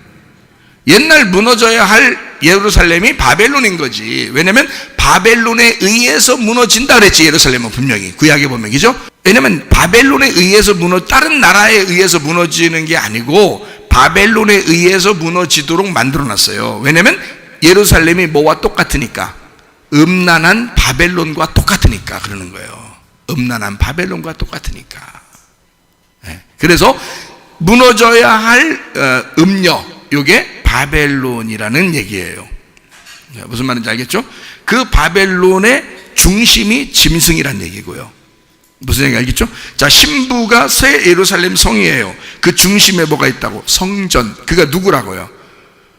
옛날 무너져야 할 예루살렘이 바벨론인 거지. 왜냐면 바벨론에 의해서 무너진다 그랬지, 예루살렘은 분명히 구약에 보면, 그죠? 왜냐면 바벨론에 의해서 다른 나라에 의해서 무너지는 게 아니고 바벨론에 의해서 무너지도록 만들어 놨어요. 왜냐면 예루살렘이 뭐와 똑같으니까, 음란한 바벨론과 똑같으니까 그러는 거예요. 음란한 바벨론과 똑같으니까. 그래서 무너져야 할 음녀, 이게 바벨론이라는 얘기예요. 무슨 말인지 알겠죠? 그 바벨론의 중심이 짐승이란 얘기고요. 무슨 얘기 알겠죠? 자, 신부가 새 예루살렘 성이에요. 그 중심에 뭐가 있다고? 성전. 그가 누구라고요?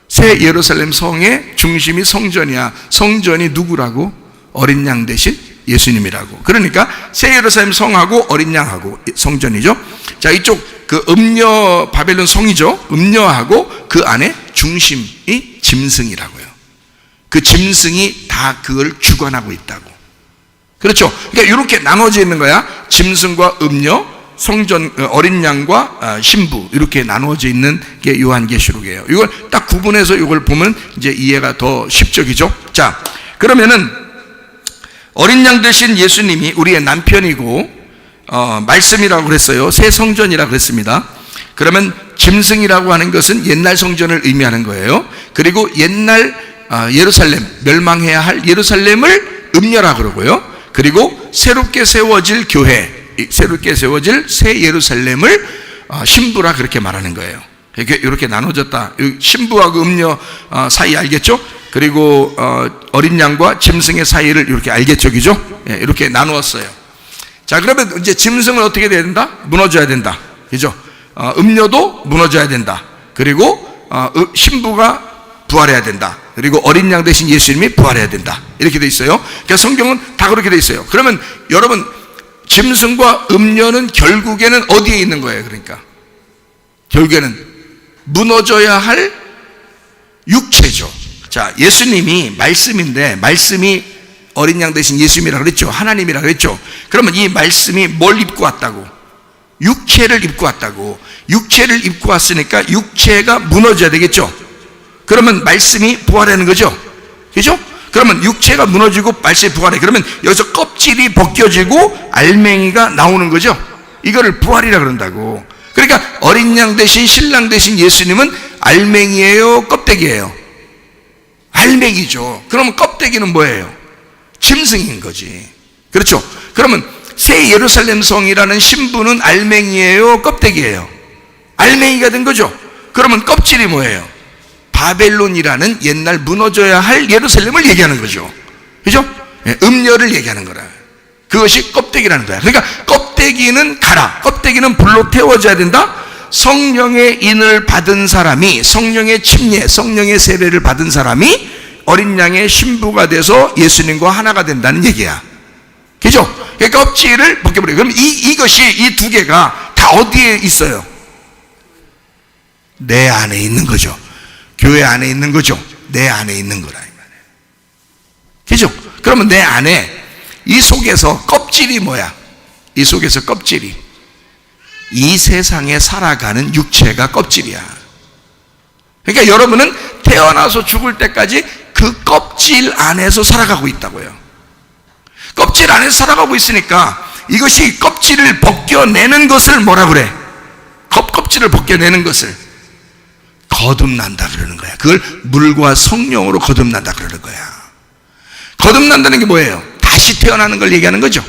새 예루살렘 성의 중심이 성전이야. 성전이 누구라고? 어린 양 대신 예수님이라고. 그러니까 새 예루살렘 성하고 어린 양하고 성전이죠. 자, 이쪽 그 음녀 바벨론 성이죠. 음녀하고 그 안에 중심이 짐승이라고요. 그 짐승이 다 그걸 주관하고 있다고. 그렇죠? 그러니까 이렇게 나눠져 있는 거야. 짐승과 음녀, 성전, 어린 양과 신부, 이렇게 나누어져 있는 게 요한계시록이에요. 이걸 딱 구분해서 이걸 보면 이제 이해가 더 쉽죠, 그죠? 자, 그러면은 어린 양 대신 예수님이 우리의 남편이고, 말씀이라고 그랬어요. 새 성전이라고 그랬습니다. 그러면 짐승이라고 하는 것은 옛날 성전을 의미하는 거예요. 그리고 옛날 예루살렘, 멸망해야 할 예루살렘을 음녀라고 그러고요. 그리고 새롭게 세워질 교회, 새롭게 세워질 새 예루살렘을 신부라 그렇게 말하는 거예요. 이렇게 나눠졌다. 신부하고 음녀 사이 알겠죠? 그리고 어린 양과 짐승의 사이를 이렇게 알겠죠, 그죠? 이렇게 나누었어요. 자, 그러면 이제 짐승은 어떻게 돼야 된다? 무너져야 된다, 그죠? 음녀도 무너져야 된다. 그리고 신부가 부활해야 된다. 그리고 어린 양 대신 예수님이 부활해야 된다. 이렇게 돼 있어요. 그러니까 성경은 다 그렇게 돼 있어요. 그러면 여러분, 짐승과 음녀는 결국에는 어디에 있는 거예요? 그러니까 결국에는 무너져야 할 육체죠. 자, 예수님이 말씀인데, 말씀이 어린 양 대신 예수님이라고 그랬죠. 하나님이라고 그랬죠. 그러면 이 말씀이 뭘 입고 왔다고? 육체를 입고 왔다고. 육체를 입고 왔으니까 육체가 무너져야 되겠죠. 그러면 말씀이 부활하는 거죠. 그죠? 그러면 육체가 무너지고 말씀이 부활해. 그러면 여기서 껍질이 벗겨지고 알맹이가 나오는 거죠. 이거를 부활이라 그런다고. 그러니까 어린 양 대신 신랑 대신 예수님은 알맹이에요, 껍데기예요? 알맹이죠. 그러면 껍데기는 뭐예요? 짐승인 거지. 그렇죠? 그러면 새 예루살렘 성이라는 신부는 알맹이에요, 껍데기예요? 알맹이가 된 거죠. 그러면 껍질이 뭐예요? 바벨론이라는 옛날 무너져야 할 예루살렘을 얘기하는 거죠. 그죠? 음녀를 얘기하는 거라. 그것이 껍데기라는 거야. 그러니까 껍데기는 가라. 껍데기는 불로 태워져야 된다. 성령의 인을 받은 사람이, 성령의 침례, 성령의 세례를 받은 사람이 어린 양의 신부가 돼서 예수님과 하나가 된다는 얘기야. 그죠? 그러니까 껍질을 벗겨버려요. 그럼 이것이, 이 두 개가 다 어디에 있어요? 내 안에 있는 거죠. 교회 안에 있는 거죠. 내 안에 있는 거라 이 말이에요. 그죠? 그러면 내 안에, 이 속에서 껍질이 뭐야? 이 속에서 껍질이, 이 세상에 살아가는 육체가 껍질이야. 그러니까 여러분은 태어나서 죽을 때까지 그 껍질 안에서 살아가고 있다고요. 껍질 안에서 살아가고 있으니까 이것이 껍질을 벗겨내는 것을 뭐라 그래? 껍질을 벗겨내는 것을 거듭난다 그러는 거야. 그걸 물과 성령으로 거듭난다 그러는 거야. 거듭난다는 게 뭐예요? 다시 태어나는 걸 얘기하는 거죠.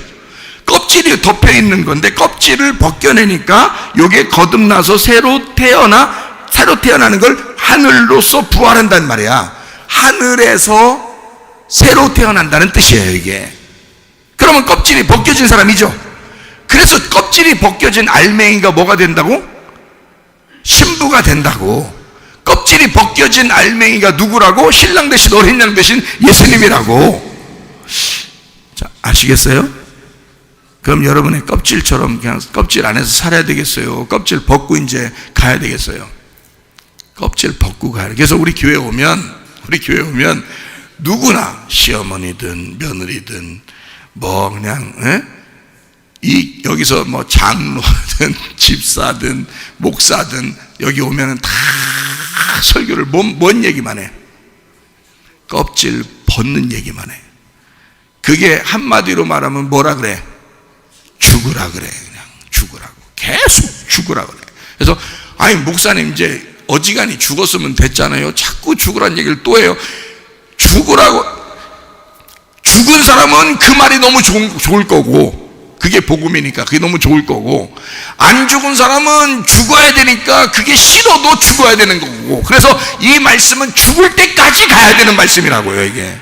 껍질이 덮여 있는 건데 껍질을 벗겨내니까 이게 거듭나서 새로 태어나는 걸 하늘로서 부활한단 말이야. 하늘에서 새로 태어난다는 뜻이에요, 이게. 그러면 껍질이 벗겨진 사람이죠. 그래서 껍질이 벗겨진 알맹이가 뭐가 된다고? 신부가 된다고. 껍질이 벗겨진 알맹이가 누구라고? 신랑 대신 어린 양 대신 예수님이라고. 자, 아시겠어요? 그럼 여러분의 껍질처럼 그냥 껍질 안에서 살아야 되겠어요? 껍질 벗고 이제 가야 되겠어요? 껍질 벗고 가야 돼. 그래서 우리 교회 오면 누구나 시어머니든 며느리든 뭐 그냥 여기서 뭐 장로든 집사든 목사든 여기 오면은 다 설교를 뭔 얘기만 해? 껍질 벗는 얘기만 해. 그게 한마디로 말하면 뭐라 그래? 죽으라 그래. 그냥 죽으라고. 계속 죽으라 그래. 그래서 아니 목사님 이제 어지간히 죽었으면 됐잖아요. 자꾸 죽으라는 얘기를 또 해요. 죽으라고. 죽은 사람은 그 말이 너무 좋을 거고, 그게 복음이니까 그게 너무 좋을 거고, 안 죽은 사람은 죽어야 되니까 그게 싫어도 죽어야 되는 거고. 그래서 이 말씀은 죽을 때까지 가야 되는 말씀이라고요. 이게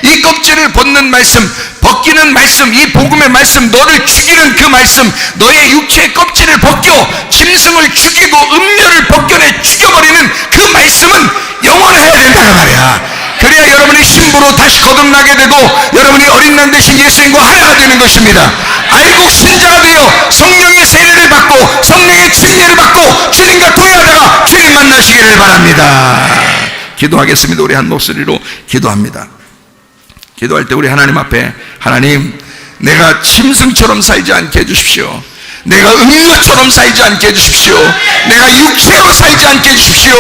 이 껍질을 벗는 말씀, 벗기는 말씀, 이 복음의 말씀, 너를 죽이는 그 말씀, 너의 육체의 껍질을 벗겨 짐승을 죽이고 음료를 벗겨내 죽여버리는 그 말씀은 영원해야 된다는 말이야. 그래야 여러분이 신부로 다시 거듭나게 되고 여러분이 어린 양 대신 예수님과 하나가 되는 것입니다. 알고 신자가 되어 성령의 세례를 받고 성령의 침례를 받고 주님과 동행하다가 주님 만나시기를 바랍니다. 기도하겠습니다. 우리 한 목소리로 기도합니다. 기도할 때 우리 하나님 앞에, 하나님, 내가 짐승처럼 살지 않게 해주십시오. 내가 음료처럼 살지 않게 해주십시오. 내가 육체로 살지 않게 해주십시오.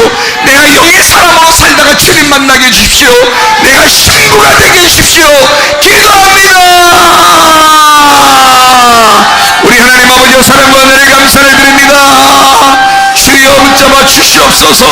내가 영의 사람으로 살다가 주님 만나게 해주십시오. 내가 신부가 되게 해주십시오. 기도합니다. 우리 하나님 아버지의 사랑과 은혜를 감사를 드립니다. 주여 붙잡아 주시옵소서.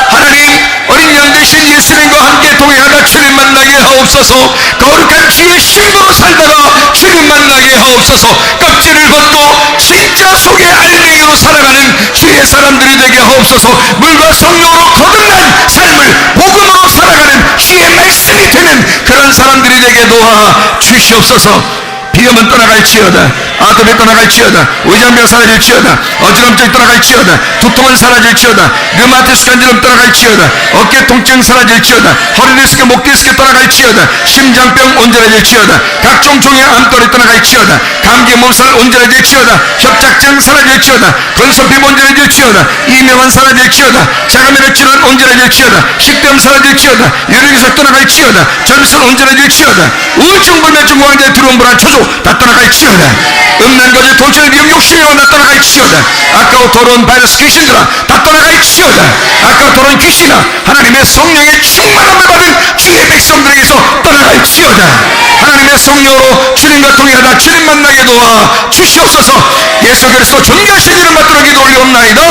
하나님, 어린 양 대신 예수님과 함께 동행하다 주님 만나게 하옵소서. 거룩한 주의 신부로 살다가 주님 만나게 하옵소서. 껍질을 벗고 진짜 속의 알맹이로 살아가는 주의 사람들이 되게 하옵소서. 물과 성령으로 거듭난 삶을 복음으로 살아가는 주의 말씀이 되는 그런 사람들이 되게 도와 주시옵소서. 비염은 떠나갈지어다. 아토피 떠나갈지어다. 의장병 사라질지어다. 어지럼증 떠나갈지어다. 두통은 사라질지어다. 류마티스 간지럼 떠나갈지어다. 어깨 통증 사라질지어다. 허리 디스크, 목 디스크 떠나갈지어다. 심장병 온전해질지어다. 각종 종의 암거리 떠나갈지어다. 감기 몸살 온전해질지어다. 협착증 사라질지어다. 건선피 온전해질지어다. 이명은 사라질지어다. 자가면역 질환 온전해질지어다. 식병 사라질지어다. 유력에서 떠나갈지어다. 전신 온전해질지어다. 우울증, 불면증, 공황장애, 두려움, 불안, 초조 다 떠나갈지어다. 음란거제, 돈처럼 미움, 욕심이 다 떠나갈지어다. 아까워 더러운 바이러스 귀신들아 다 떠나갈지어다. 아까워 더러운 귀신아 하나님의 성령의 충만함을 받은 주의 백성들에게서 떠나갈지어다. 하나님의 성령으로 주님과 동행하다 주님 만나게 도와 주시옵소서. 예수 그리스도 존귀하신 이름 받들어 기도 올리옵나이다.